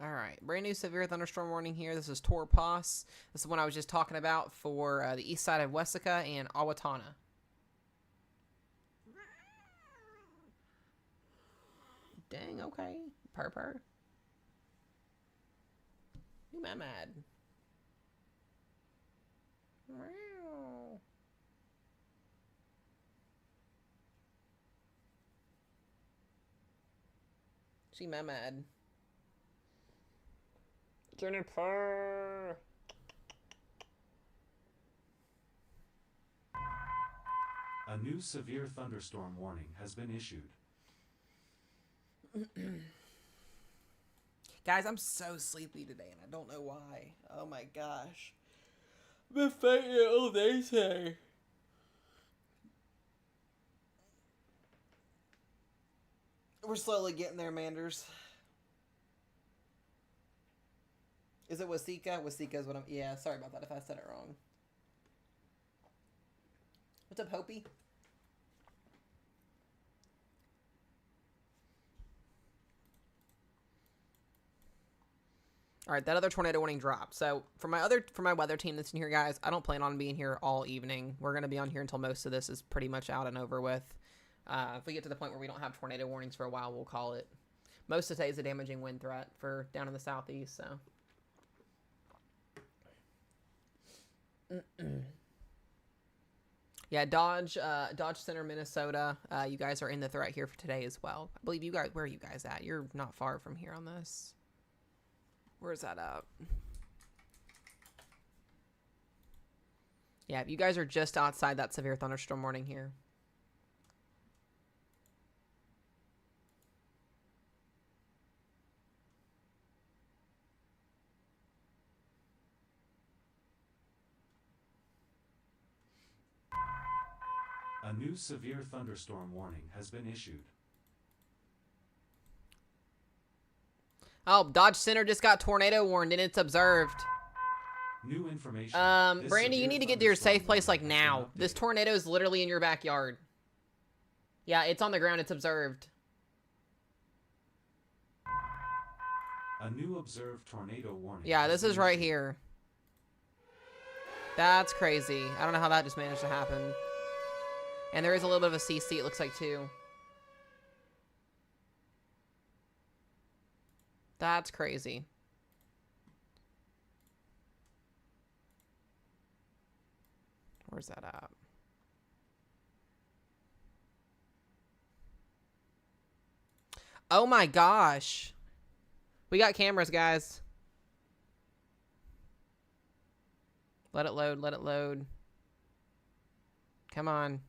All right, brand new severe thunderstorm warning here. This is Torpos. This is the one I was just talking about for the east side of Wessica and Owatonna. Dang, okay. Purr. You mad. Meow. She mad. Juniper. A new severe thunderstorm warning has been issued. Guys, I'm so sleepy today, and I don't know why. Oh my gosh. I've been fighting it all day today. We're slowly getting there, Manders. Is it Wessica? Wessica is what I'm... Yeah, sorry about that if I said it wrong. What's up, Hopi? All right, that other tornado warning dropped. So for my weather team that's in here, guys, I don't plan on being here all evening. We're gonna be on here until most of this is pretty much out and over with. If we get to the point where we don't have tornado warnings for a while, we'll call it. Most of today is a damaging wind threat for down in the southeast. So. Yeah, Dodge Center, Minnesota. You guys are in the threat here for today as well. I believe you guys. Where are you guys at? You're not far from here on this. Where's that up? Yeah, you guys are just outside that severe thunderstorm warning here. A new severe thunderstorm warning has been issued. Oh, Dodge Center just got tornado warned and it's observed. New information. Brandy, you need to get to your safe place like now. This tornado is literally in your backyard. Yeah, it's on the ground. It's observed. A new observed tornado warning. Yeah, this is right here. That's crazy. I don't know how that just managed to happen. And there is a little bit of a CC, it looks like, too. That's crazy. Where's that at? Oh my gosh. We got cameras, guys. Let it load, let it load. Come on.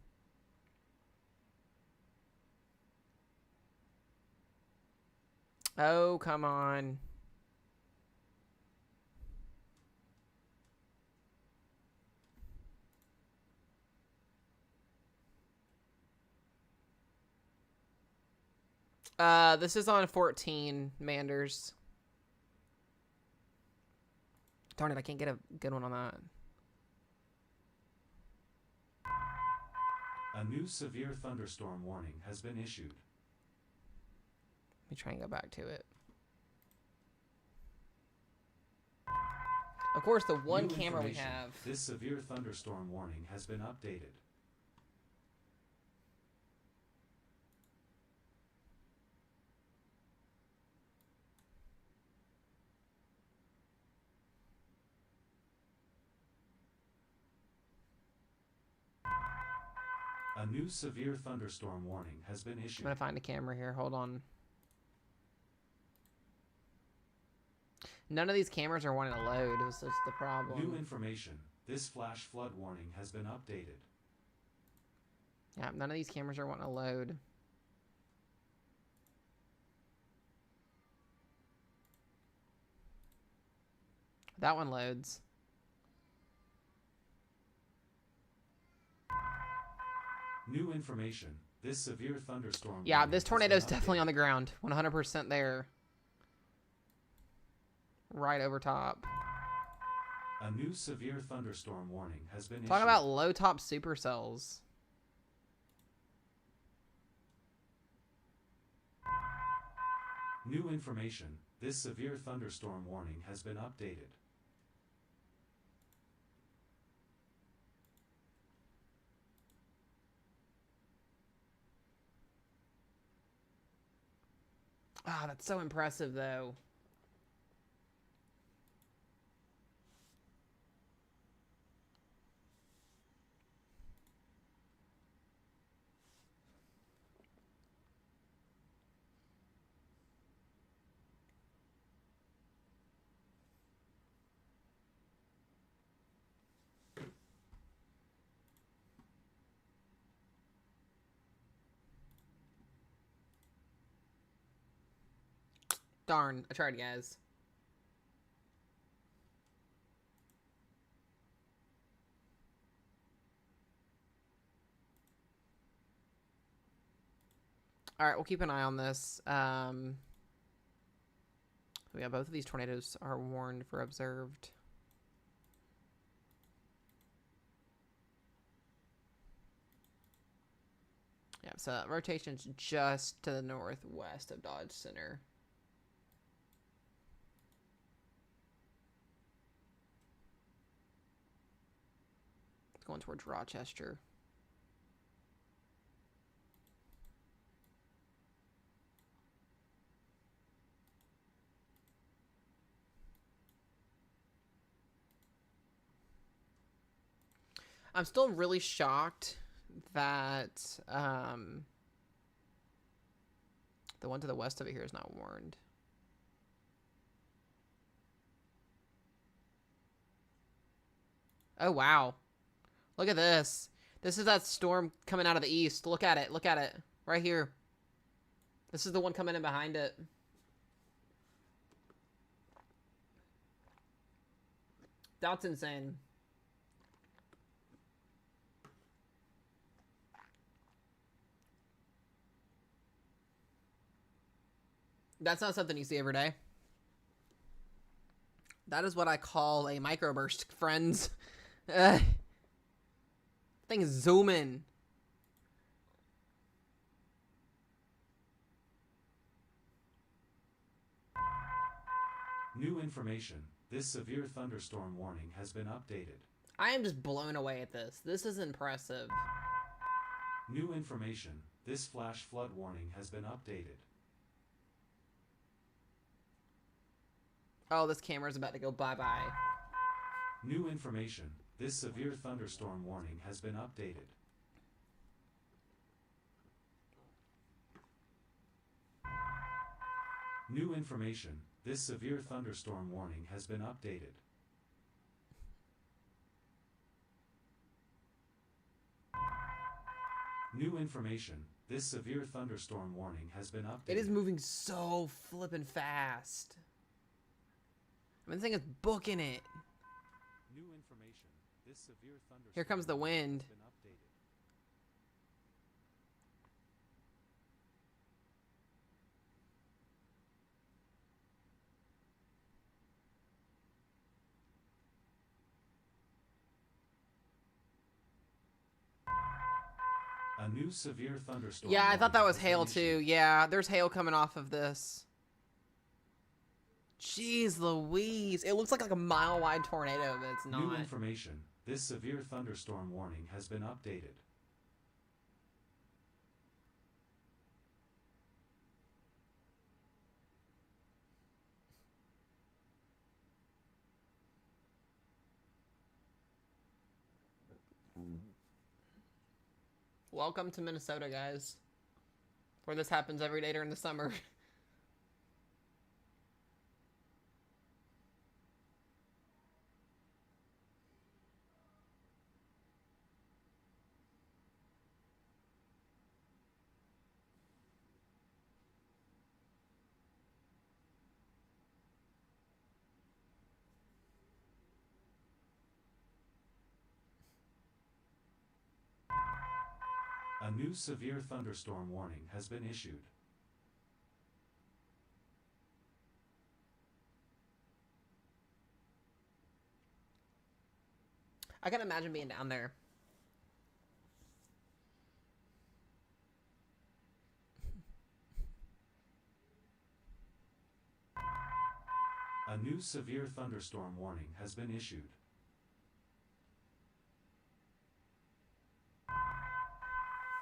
Oh, come on. This is on 14, Manders. Darn it, I can't get a good one on that. A new severe thunderstorm warning has been issued. Let me try and go back to it. Of course, the one New camera we information. have. This severe thunderstorm warning has been updated. A new severe thunderstorm warning has been I'm issued. gonna find a camera here. Hold on. None of these cameras are wanting to load. That's the problem. New information. This flash flood warning has been updated. Yeah, none of these cameras are wanting to load. That one loads. New information. This severe thunderstorm. Yeah, warning this has tornado is been definitely on the updated. ground. 100% there. Right over top. A new severe thunderstorm warning has been Talking issued. about low top supercells. New information. This severe thunderstorm warning has been updated. Ah, that's so impressive, though. Darn, I tried, guys. All right, we'll keep an eye on this. Yeah, both of these tornadoes are warned for observed. Yeah, so rotation's just to the northwest of Dodge Center. going towards Rochester. I'm still really shocked that the one to the west of it here is not warned. Oh, wow. Look at this. This is that storm coming out of the east. Look at it. Look at it. Right here. This is the one coming in behind it. That's insane. That's not something you see every day. That is what I call a microburst, friends. Thing is zooming. New information. This severe thunderstorm warning has been updated. I am just blown away at this. This is impressive. New information. This flash flood warning has been updated. Oh, this camera's about to go bye-bye. New information. This severe thunderstorm warning has been updated. New information. This severe thunderstorm warning has been updated. New information. This severe thunderstorm warning has been updated. It is moving so flippin' fast. I mean, this thing is booking it. New information. This severe thunderstorm Here comes the wind. has been updated. A new severe thunderstorm. Yeah, I thought that warning was has been hail issued. too. Yeah, there's hail coming off of this. Jeez Louise. It looks like a mile-wide tornado, but it's New not. information. This severe thunderstorm warning has been updated. Welcome to Minnesota, guys. Where this happens every day during the summer. A new severe thunderstorm warning has been issued. I can imagine being down there. A new severe thunderstorm warning has been issued.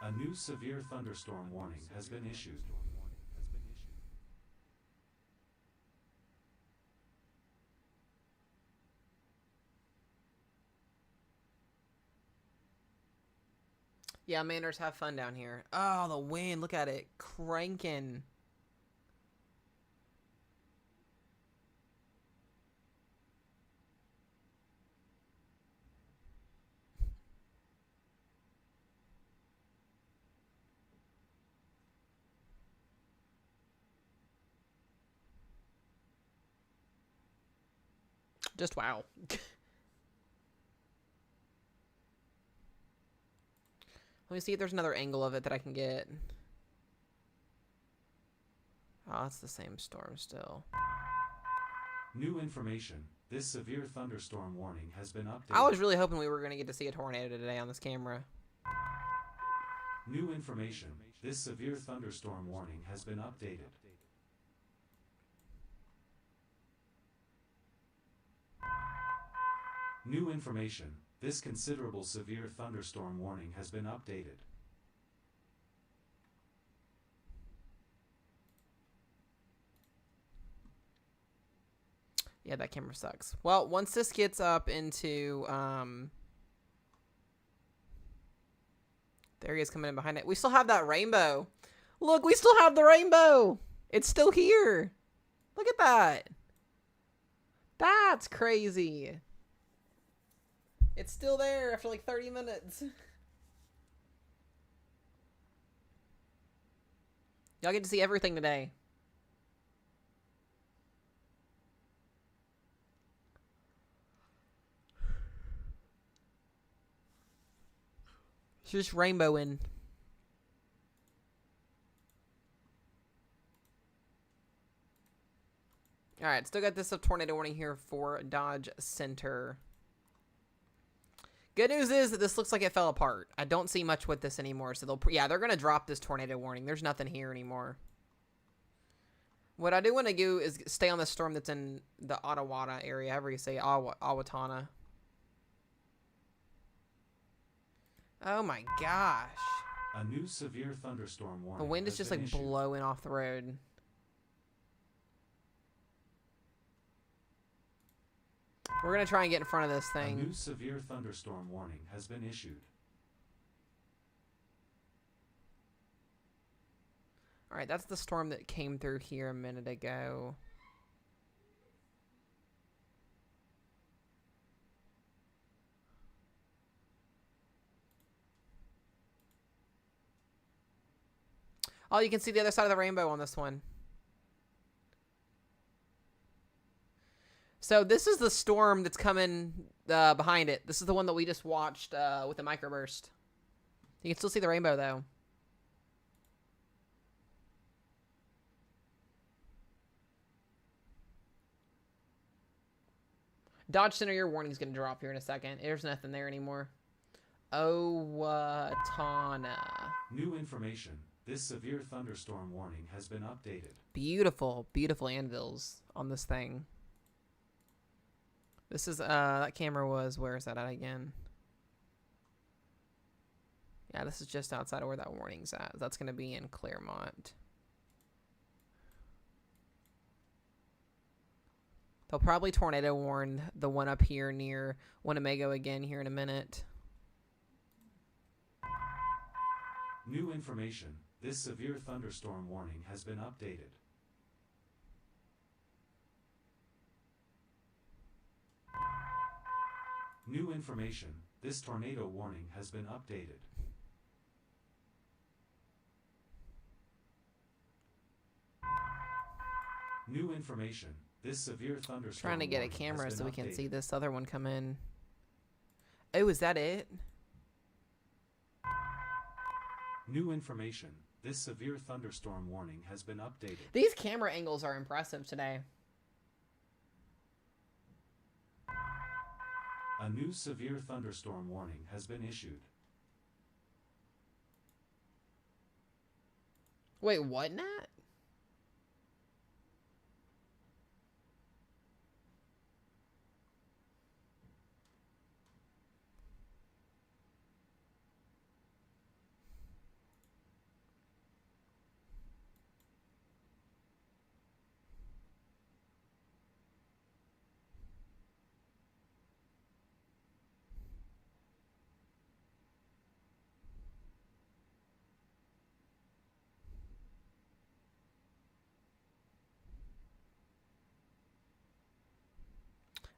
A new severe thunderstorm warning has been issued. Yeah, Manners, have fun down here. Oh, the wind. Look at it. Cranking. Just wow. Let me see if there's another angle of it that I can get. Oh, it's the same storm still. New information. This severe thunderstorm warning has been updated. I was really hoping we were going to get to see a tornado today on this camera. New information. This severe thunderstorm warning has been updated. New information. this considerable severe thunderstorm warning has been updated. Yeah, that camera sucks. Well, once this gets up into, there he is coming in behind it. We still have that rainbow. Look, we still have the rainbow. It's still here. Look at that. That's crazy. It's still there after like 30 minutes. Y'all get to see everything today. It's just rainbowing. Alright, still got this tornado warning here for Dodge Center. Good news is that this looks like it fell apart. I don't see much with this anymore, so they're going to drop this tornado warning. There's nothing here anymore. What I do want to do is stay on the storm that's in the Ottawa area, however you say Owatonna. Oh my gosh. A new severe thunderstorm warning. The wind is just like blowing off the road. We're going to try and get in front of this thing. A new severe thunderstorm warning has been issued. Alright, that's the storm that came through here a minute ago. Oh, you can see the other side of the rainbow on this one. So this is the storm that's coming behind it. This is the one that we just watched with the microburst. You can still see the rainbow, though. Dodge Center, your warning's going to drop here in a second. There's nothing there anymore. Owatonna. New information. This severe thunderstorm warning has been updated. Beautiful, beautiful anvils on this thing. This is, that camera was, where is that at again? Yeah, this is just outside of where that warning's at. That's going to be in Claremont. They'll probably tornado warn the one up here near Winnebago again here in a minute. New information. This severe thunderstorm warning has been updated. New information. This tornado warning has been updated. New information. This severe thunderstorm Trying to get a warning camera has so been we can updated. see this other one come in. Oh, is that it? New information. This severe thunderstorm warning has been updated. These camera angles are impressive today. A new severe thunderstorm warning has been issued. Wait, what, Nat?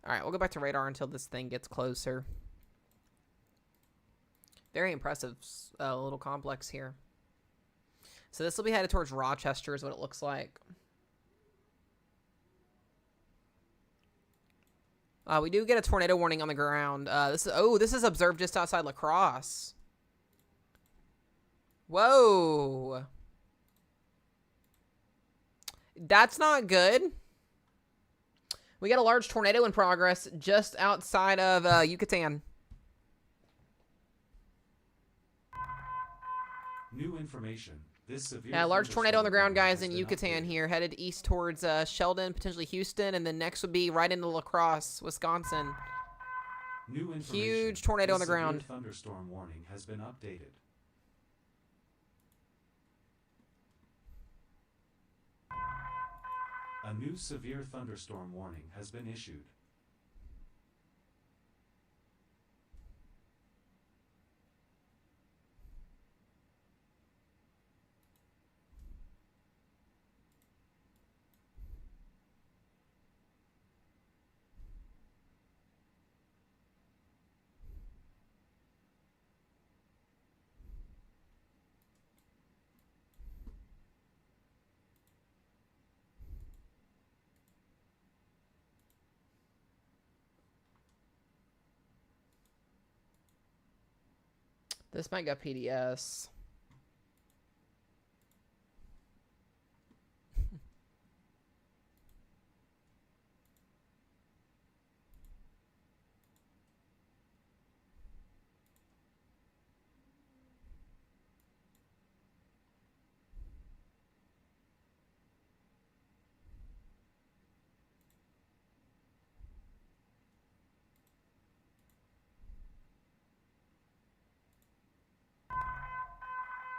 Alright, we'll go back to radar until this thing gets closer. Very impressive little complex here. So this will be headed towards Rochester is what it looks like. We do get a tornado warning on the ground. This is observed just outside La Crosse. Whoa. That's not good. We got a large tornado in progress just outside of Yucatan. New information. This severe Yeah, large tornado on the ground, thunderstorm guys, in has been Yucatan updated. here, headed east towards Sheldon, potentially Houston, and then next would be right into La Crosse, Wisconsin. New information. Huge tornado on the This severe ground. thunderstorm warning has been updated. A new severe thunderstorm warning has been issued. This might go PDS.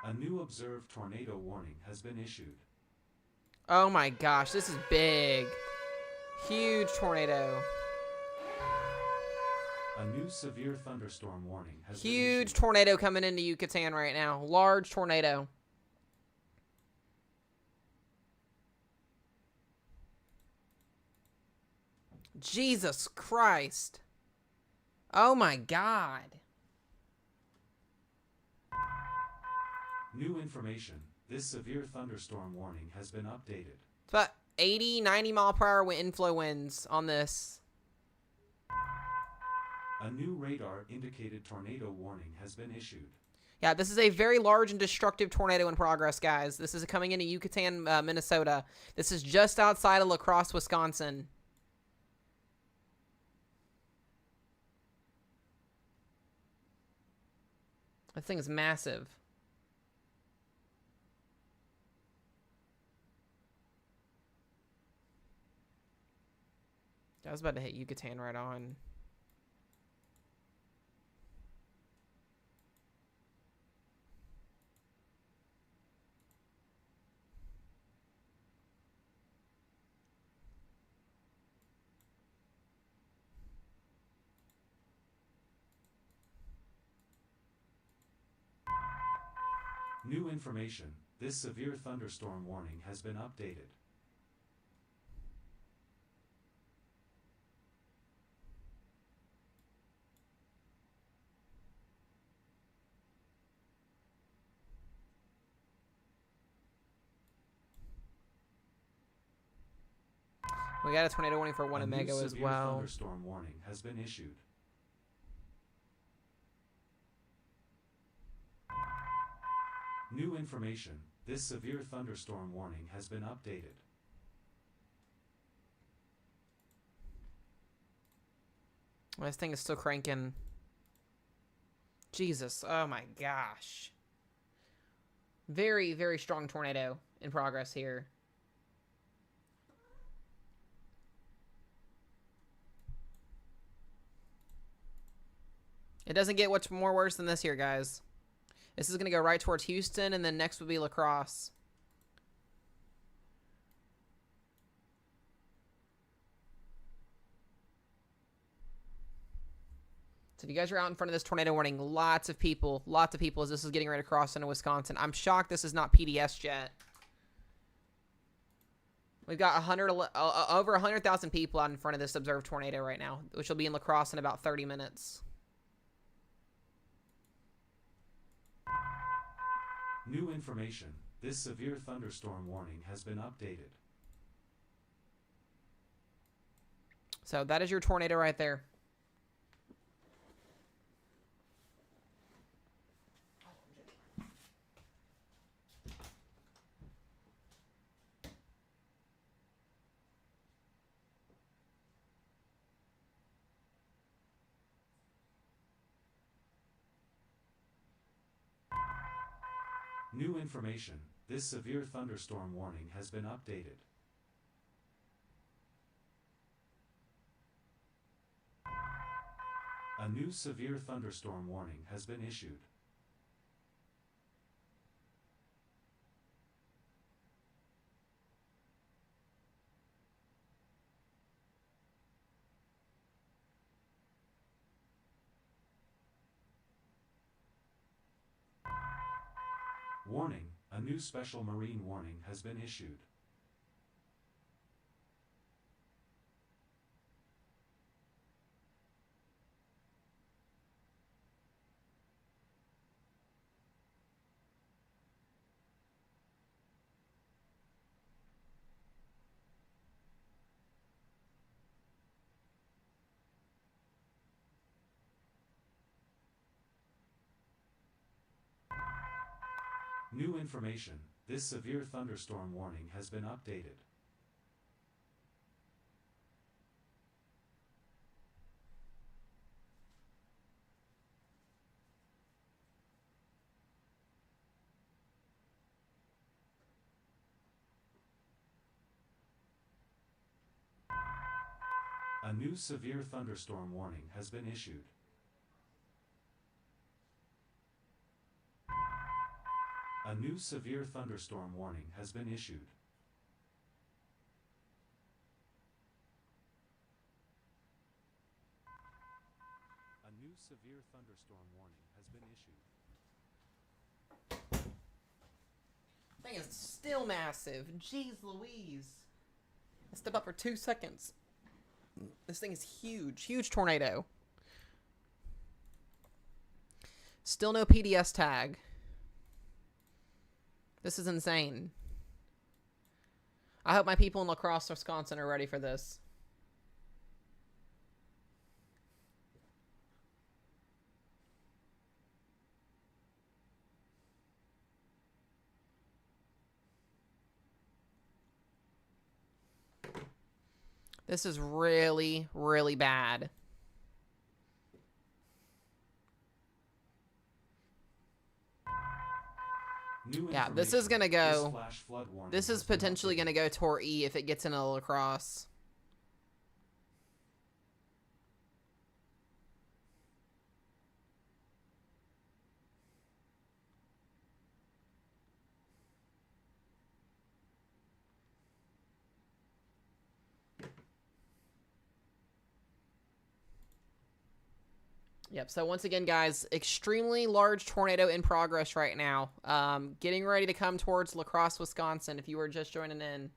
A new observed tornado warning has been issued. Oh my gosh, this is big. Huge tornado. A new severe thunderstorm warning has been Huge issued. tornado coming into Yucatan right now. Large tornado. Jesus Christ. Oh my God. New information. This severe thunderstorm warning has been updated. It's about 80, 90 mile per hour inflow winds on this. A new radar indicated tornado warning has been issued. Yeah, this is a very large and destructive tornado in progress, guys. This is coming into Yucatan, Minnesota. This is just outside of La Crosse, Wisconsin. This thing is massive. I was about to hit Yucatan right on. New information. This severe thunderstorm warning has been updated. We got a tornado warning for A new Winnebago as severe well. thunderstorm warning has been issued. New information. This severe thunderstorm warning has been updated. This thing is still cranking. Jesus. Oh my gosh. Very, very strong tornado in progress here. It doesn't get much more worse than this here, guys. This is going to go right towards Houston, and then next would be La Crosse. So if you guys are out in front of this tornado warning, lots of people as this is getting ready to cross into Wisconsin. I'm shocked this is not PDS yet. We've got over 100,000 people out in front of this observed tornado right now, which will be in La Crosse in about 30 minutes. New information. This severe thunderstorm warning has been updated. So that is your tornado right there. New information. This severe thunderstorm warning has been updated. A new severe thunderstorm warning has been issued. Warning, a new special marine warning has been issued. New information, this severe thunderstorm warning has been updated. A new severe thunderstorm warning has been issued. A new severe thunderstorm warning has been issued. A new severe thunderstorm warning has been issued. Thing is still massive. Jeez Louise. I step up for 2 seconds. This thing is huge. Huge tornado. Still no PDS tag. This is insane. I hope my people in La Crosse, Wisconsin are ready for this. This is really, really bad. Yeah, this is going to go... This is potentially going to go Tor E if it gets into La Crosse. Yep, so once again, guys, extremely large tornado in progress right now. Getting ready to come towards La Crosse, Wisconsin, if you were just joining in.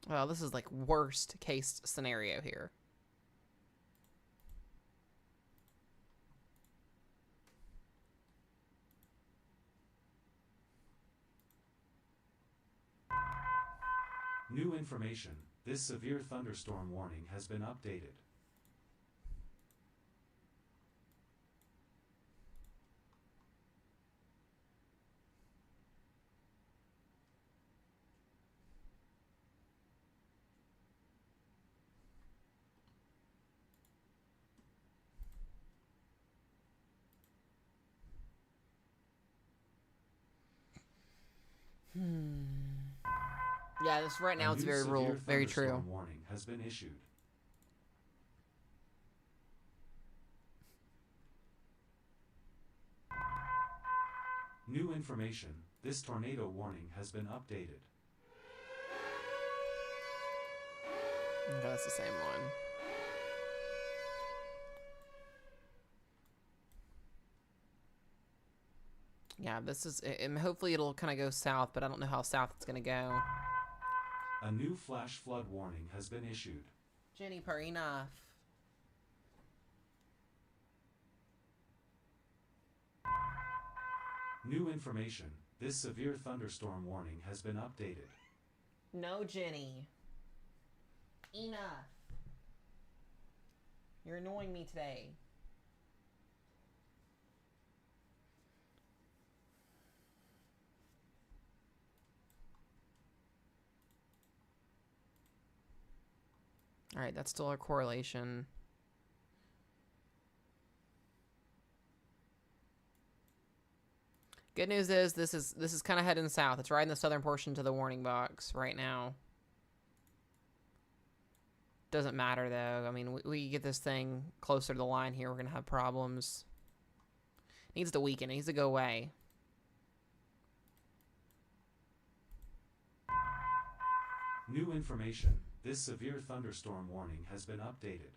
Well, this is like worst case scenario here. New information, this severe thunderstorm warning has been updated. Yeah, this right now it's very real, very true. Warning has been issued. New information, this tornado warning has been updated. Okay, that's the same one. Yeah, this is, and hopefully it'll kind of go south, but I don't know how south it's going to go. A new flash flood warning has been issued. Jennifer, enough. New information, this severe thunderstorm warning has been updated. No, Jenny. Enough. You're annoying me today. All right, that's still our correlation. Good news is this is kind of heading south. It's right in the southern portion to the warning box right now. Doesn't matter though. I mean, we get this thing closer to the line here, we're gonna have problems. It needs to weaken. It needs to go away. New information. This severe thunderstorm warning has been updated.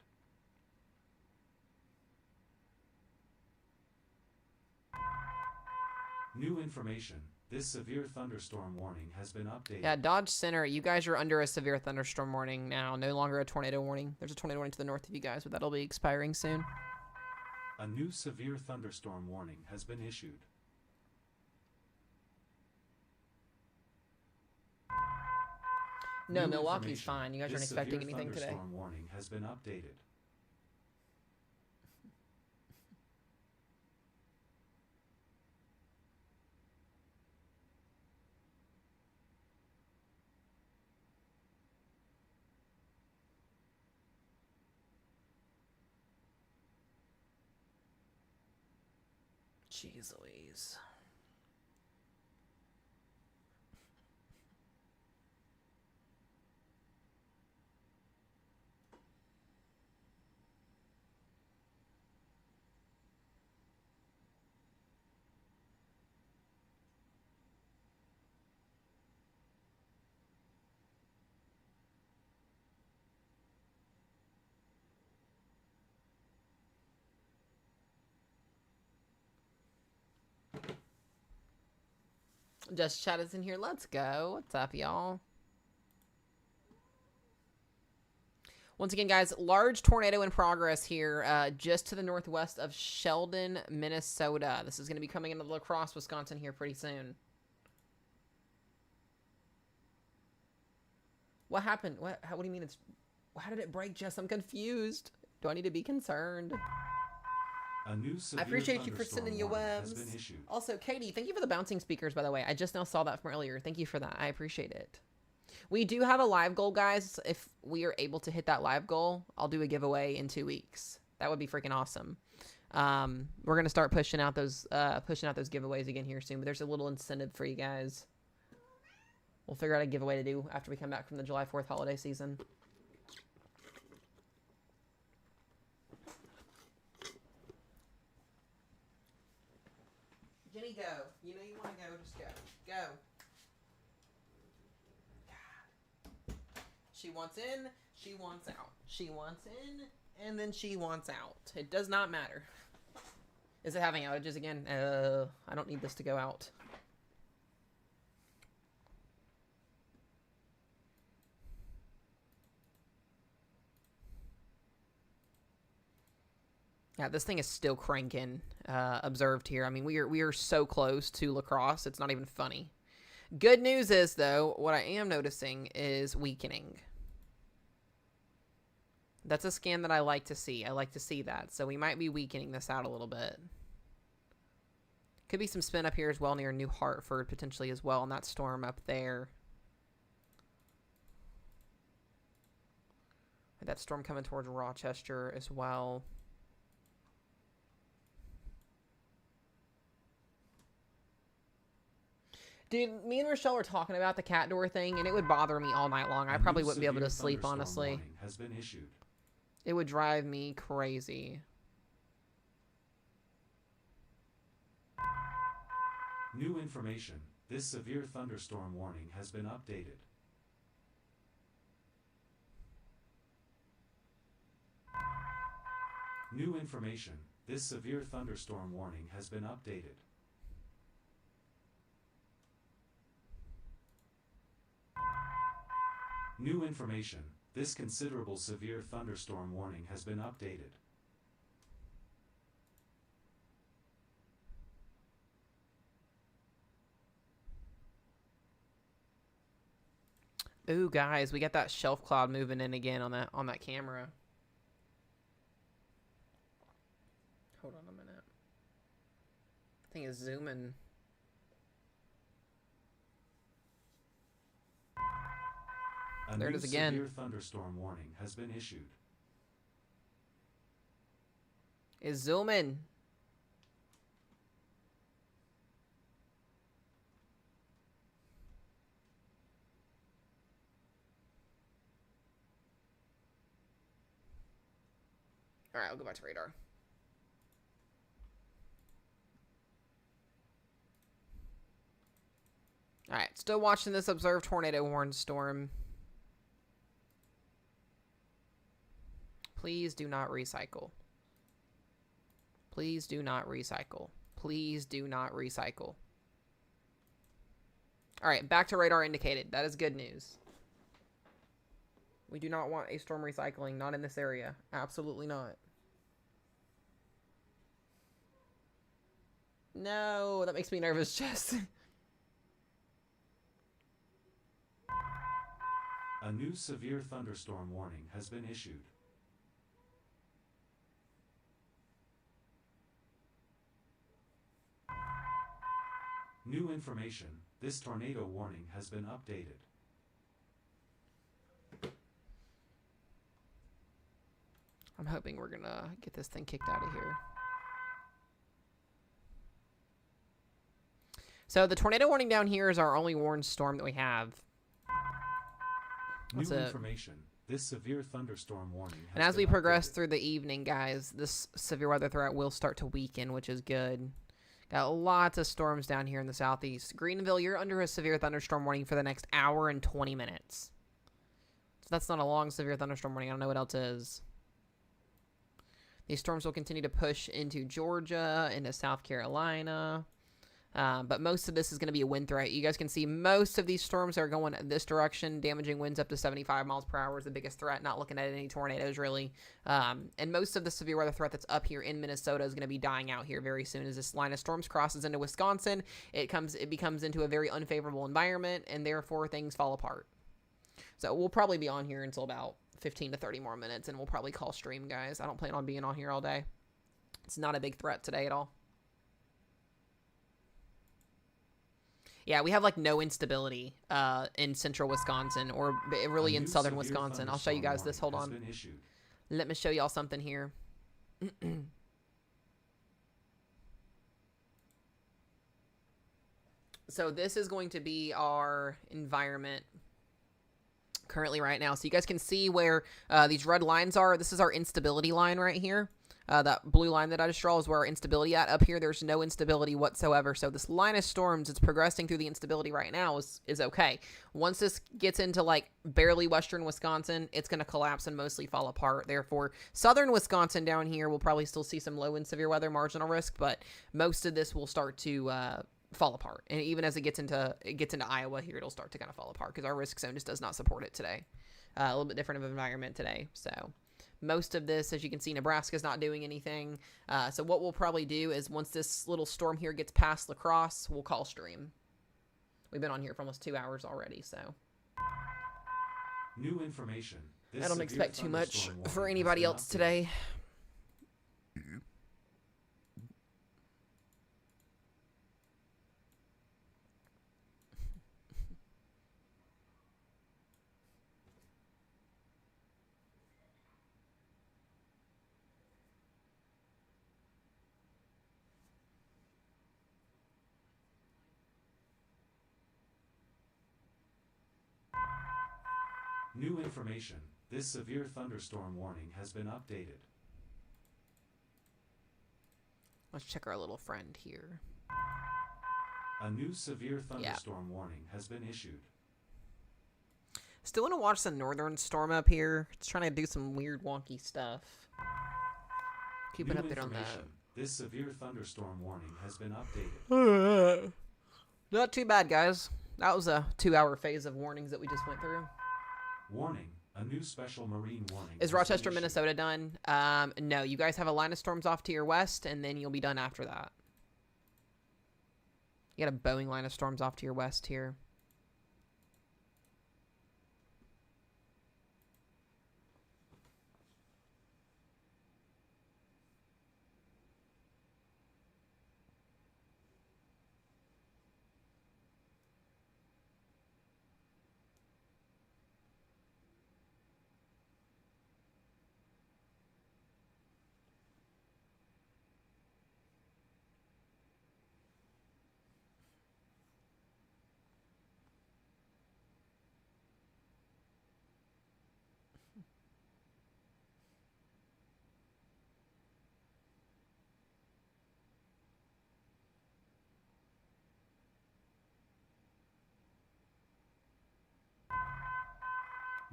New information. This severe thunderstorm warning has been updated. Yeah, Dodge Center, you guys are under a severe thunderstorm warning now. No longer a tornado warning. There's a tornado warning to the north of you guys, but that'll be expiring soon. A new severe thunderstorm warning has been issued. No, New Milwaukee's information. fine. You guys aren't This expecting severe anything today. thunderstorm warning has been updated. Jeez Louise. Just Chat is in here. Let's go. What's up, y'all? Once again, guys, large tornado in progress here just to the northwest of Sheldon, Minnesota. This is going to be coming into La Crosse, Wisconsin here pretty soon. What happened? What do you mean it's... How did it break, Jess? I'm confused. Do I need to be concerned? A new I severe appreciate you for thunderstorm sending your warning has webs. been issued. Also, Katie, thank you for the bouncing speakers, by the way. I just now saw that from earlier. Thank you for that. I appreciate it. We do have a live goal, guys. If we are able to hit that live goal, I'll do a giveaway in 2 weeks. That would be freaking awesome. We're gonna start pushing out those giveaways again here soon. But there's a little incentive for you guys. We'll figure out a giveaway to do after we come back from the July 4th holiday season. Jenny, go. You know you want to go. Just go. Go. God. She wants in. She wants out. She wants in, and then she wants out. It does not matter. Is it having outages again? I don't need this to go out. Yeah, this thing is still cranking, observed here. I mean, we are so close to La Crosse, it's not even funny. Good news is, though, what I am noticing is weakening. That's a scan that I like to see. I like to see that. So we might be weakening this out a little bit. Could be some spin up here as well near New Hartford, potentially as well, and that storm up there. That storm coming towards Rochester as well. Dude, me and Rochelle were talking about the cat door thing, and it would bother me all night long. I probably wouldn't be able to sleep, honestly. Has been issued. It would drive me crazy. New information. This severe thunderstorm warning has been updated. New information. This severe thunderstorm warning has been updated. New information. This considerable severe thunderstorm warning has been updated. Ooh, guys, we got that shelf cloud moving in again on that camera. Hold on a minute. I think it's zooming. There it is again. A new severe thunderstorm warning has been issued. It's zooming. All right, I'll go back to radar. All right, still watching this observed tornado warning storm. Please do not recycle. Please do not recycle. Please do not recycle. All right, back to radar indicated. That is good news. We do not want a storm recycling, not in this area. Absolutely not. No, that makes me nervous, Jess. A new severe thunderstorm warning has been issued. New information. This tornado warning has been updated. I'm hoping we're gonna get this thing kicked out of here. So the tornado warning down here is our only warned storm that we have. New information. This severe thunderstorm warning has And as we been progress updated. through the evening, guys, this severe weather threat will start to weaken, which is good. Got lots of storms down here in the southeast. Greenville, you're under a severe thunderstorm warning for the next hour and 20 minutes. So that's not a long severe thunderstorm warning. I don't know what else is. These storms will continue to push into Georgia, into South Carolina. But most of this is going to be a wind threat. You guys can see most of these storms are going this direction. Damaging winds up to 75 miles per hour is the biggest threat. Not looking at any tornadoes, really. And most of the severe weather threat that's up here in Minnesota is going to be dying out here very soon. As this line of storms crosses into Wisconsin, it becomes into a very unfavorable environment, and therefore things fall apart. So we'll probably be on here until about 15 to 30 more minutes, and we'll probably call stream, guys. I don't plan on being on here all day. It's not a big threat today at all. Yeah, we have like no instability in central Wisconsin or really in southern Wisconsin. I'll show you guys this. Hold on. Let me show y'all something here. So this is going to be our environment currently right now. So you guys can see where these red lines are. This is our instability line right here. That blue line that I just draw is where our instability at. Up here, there's no instability whatsoever. So this line of storms, it's progressing through the instability right now is okay. Once this gets into like barely western Wisconsin, it's going to collapse and mostly fall apart. Therefore, southern Wisconsin down here will probably still see some low and severe weather marginal risk, but most of this will start to fall apart. And even as it gets into Iowa here, it'll start to kind of fall apart because our risk zone just does not support it today. A little bit different of an environment today. So most of this, as you can see, Nebraska's not doing anything. So what we'll probably do is once this little storm here gets past La Crosse, we'll call stream. We've been on here for almost 2 hours already, so. New information. I don't expect too much for anybody else today. New information. This severe thunderstorm warning has been updated. Let's check our little friend here. A new severe thunderstorm warning has been issued. Still want to watch the northern storm up here. It's trying to do some weird wonky stuff. Keep an update on that. This severe thunderstorm warning has been updated. Not too bad, guys. That was a 2-hour phase of warnings that we just went through. Warning. A new special marine warning. Is Rochester, Minnesota done? No, you guys have a line of storms off to your west, and then you'll be done after that. You got a Boeing line of storms off to your west here.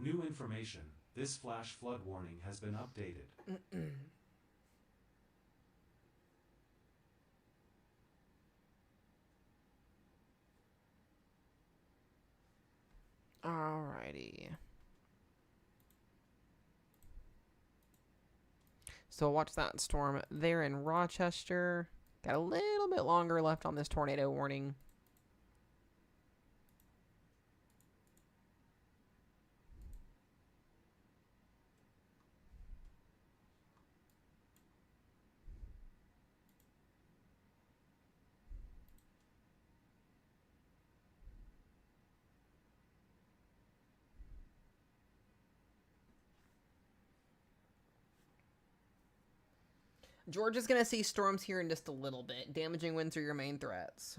New information. This flash flood warning has been updated. Alrighty. So watch that storm there in Rochester. Got a little bit longer left on this tornado warning. Georgia's going to see storms here in just a little bit. Damaging winds are your main threats.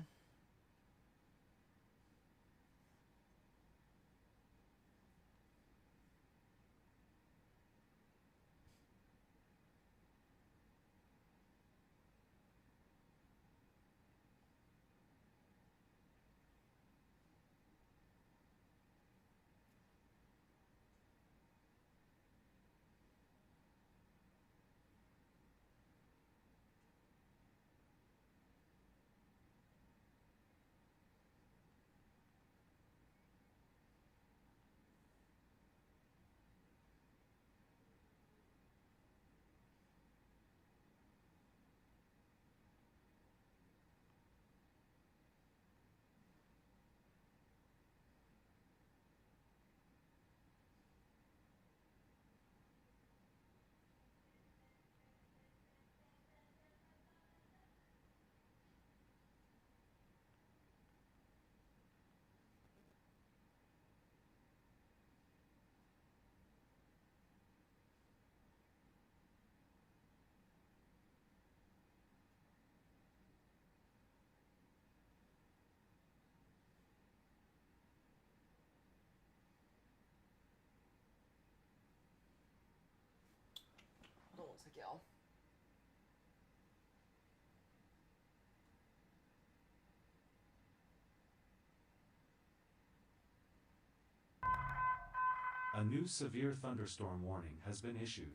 Hold on one sec, y'all. A new severe thunderstorm warning has been issued.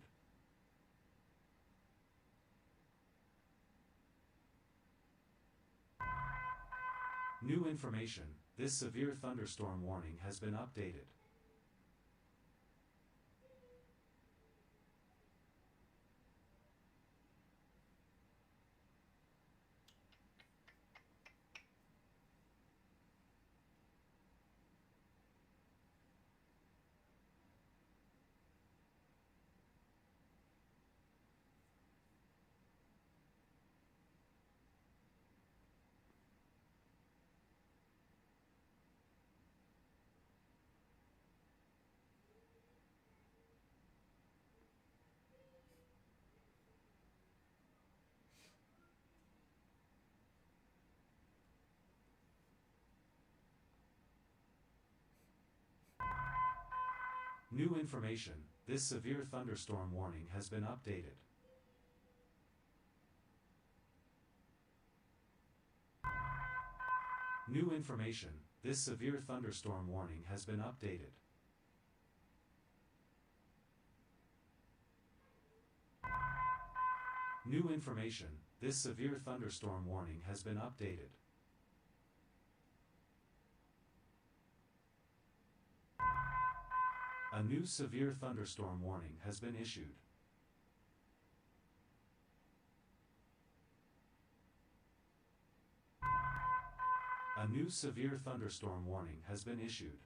New information. This severe thunderstorm warning has been updated. New information. This severe thunderstorm warning has been updated. New information. This severe thunderstorm warning has been updated. New information. This severe thunderstorm warning has been updated. A new severe thunderstorm warning has been issued. A new severe thunderstorm warning has been issued.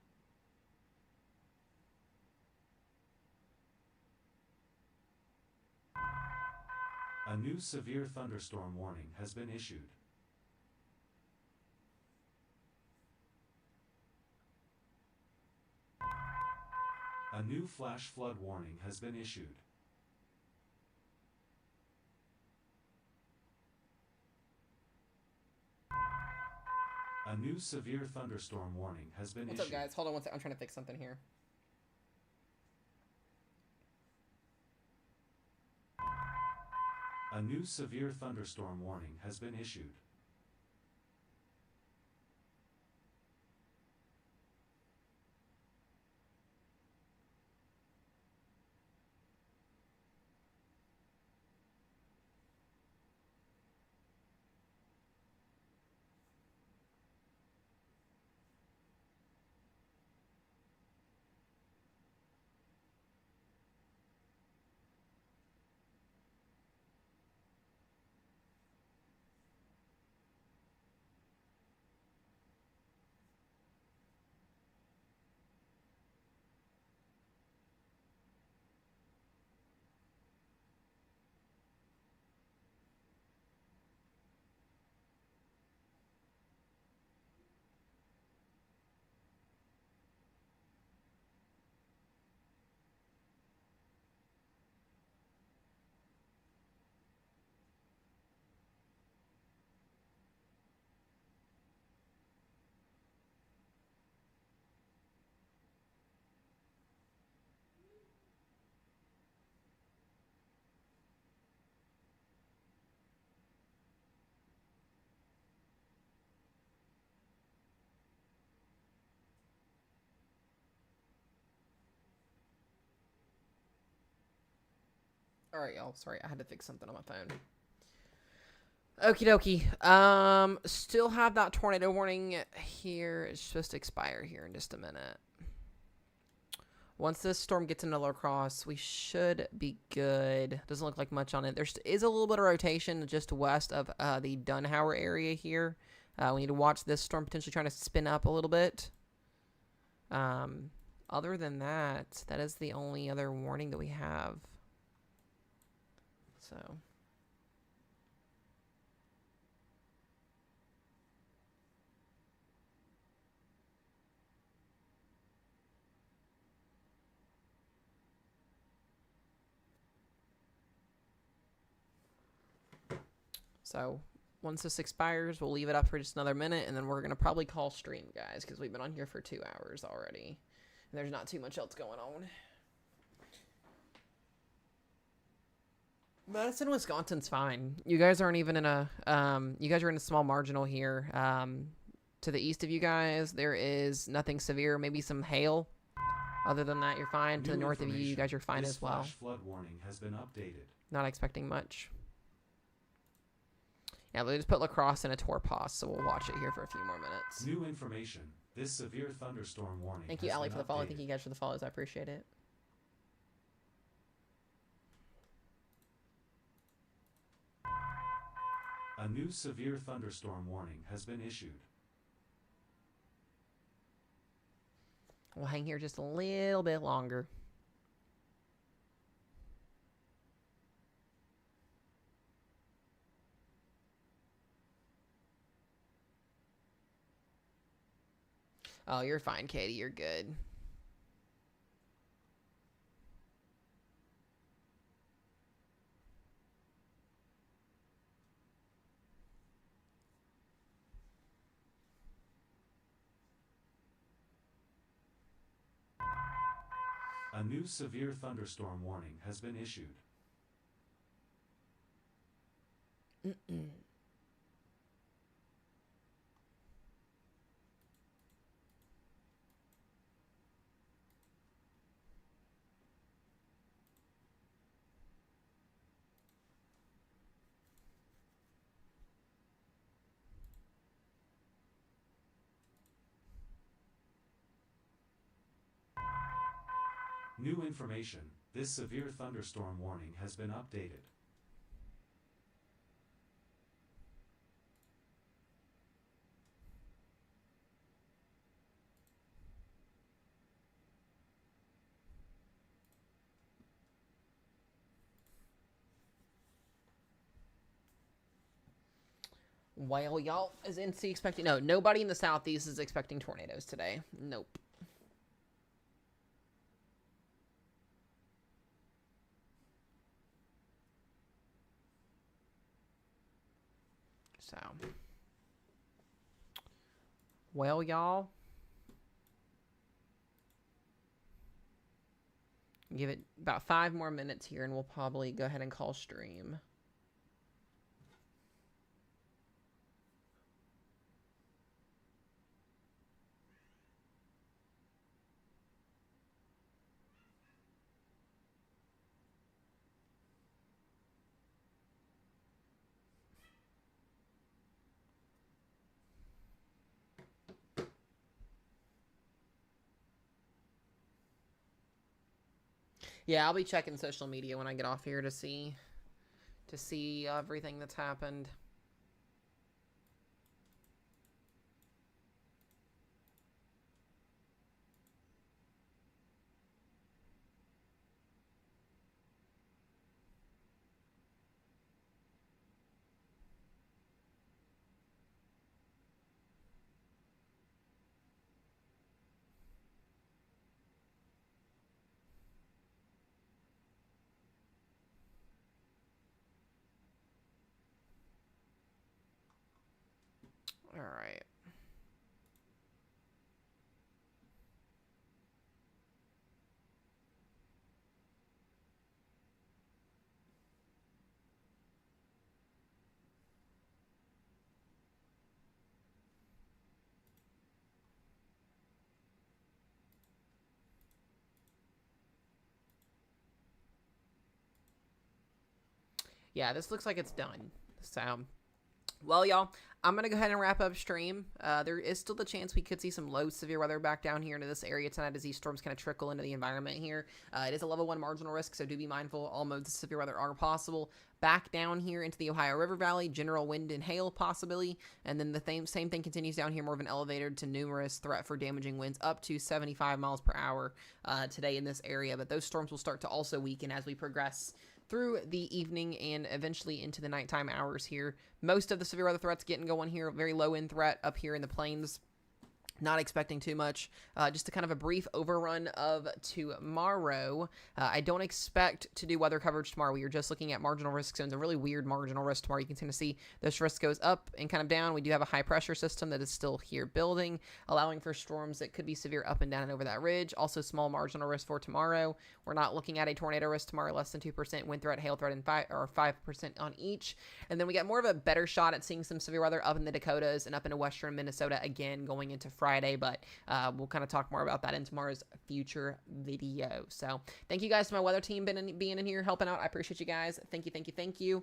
A new severe thunderstorm warning has been issued. A new flash flood warning has been issued. A new severe thunderstorm warning has been What's issued. up, guys? Hold on one sec. I'm trying to fix something here. A new severe thunderstorm warning has been issued. All right, y'all. Sorry, I had to fix something on my phone. Okie dokie. Still have that tornado warning here. It's supposed to expire here in just a minute. Once this storm gets into La Crosse, we should be good. Doesn't look like much on it. There is a little bit of rotation just west of the Dunhauer area here. We need to watch this storm potentially trying to spin up a little bit. Other than that, that is the only other warning that we have. So... So once this expires, we'll leave it up for just another minute, and then we're going to probably call stream, guys, because we've been on here for 2 hours already. And there's not too much else going on. Madison, Wisconsin's fine. You guys aren't even in a, you guys are in a small marginal here. To the east of you guys, there is nothing severe, maybe some hail. Other than that, you're fine. To the north of you, you guys are fine as well. This flash flood warning has been updated. Not expecting much. Yeah, they just put La Crosse in a tour pause, so we'll watch it here for a few more minutes. New information. This severe thunderstorm warning. Thank you, Ali, for the follow. Thank you guys for the follows. I appreciate it. A new severe thunderstorm warning has been issued. We'll hang here just a little bit longer. Oh, you're fine, Katie. You're good. A new severe thunderstorm warning has been issued. New information. This severe thunderstorm warning has been updated. Well, y'all, is NC expecting... No, nobody in the southeast is expecting tornadoes today. Nope. So, well, y'all, give it about 5 more minutes here, and we'll probably go ahead and call stream. Yeah, I'll be checking social media when I get off here to see everything that's happened. All right. yeah, this looks like it's done. So, well, y'all, I'm going to go ahead and wrap up stream. There is still the chance we could see some low severe weather back down here into this area tonight as these storms kind of trickle into the environment here. It is a level 1 marginal risk, so do be mindful. All modes of severe weather are possible. Back down here into the Ohio River Valley, general wind and hail possibility. And then the same thing continues down here, more of an elevated to numerous threat for damaging winds up to 75 miles per hour today in this area. But those storms will start to also weaken as we progress through the evening and eventually into the nighttime hours here. Most of the severe weather threats getting going here. Very low end threat up here in the plains. Not expecting too much. Just a kind of a brief overrun of tomorrow. I don't expect to do weather coverage tomorrow. We are just looking at marginal risk zones, a really weird marginal risk tomorrow. You can kind of see this risk goes up and kind of down. We do have a high pressure system that is still here building, allowing for storms that could be severe up and down and over that ridge. Also small marginal risk for tomorrow. We're not looking at a tornado risk tomorrow, less than 2% wind threat, hail threat, and 5% on each. And then we get more of a better shot at seeing some severe weather up in the Dakotas and up into western Minnesota again going into Friday, but we'll kind of talk more about that in tomorrow's future video. So thank you guys to my weather team being in here helping out. I appreciate you guys. Thank you.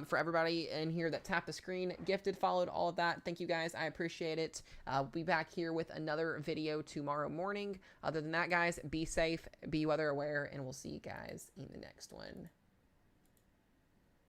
For everybody in here that tapped the screen, gifted, followed, all of that. Thank you guys. I appreciate it. We'll be back here with another video tomorrow morning. Other than that, guys, be safe, be weather aware, and we'll see you guys in the next one.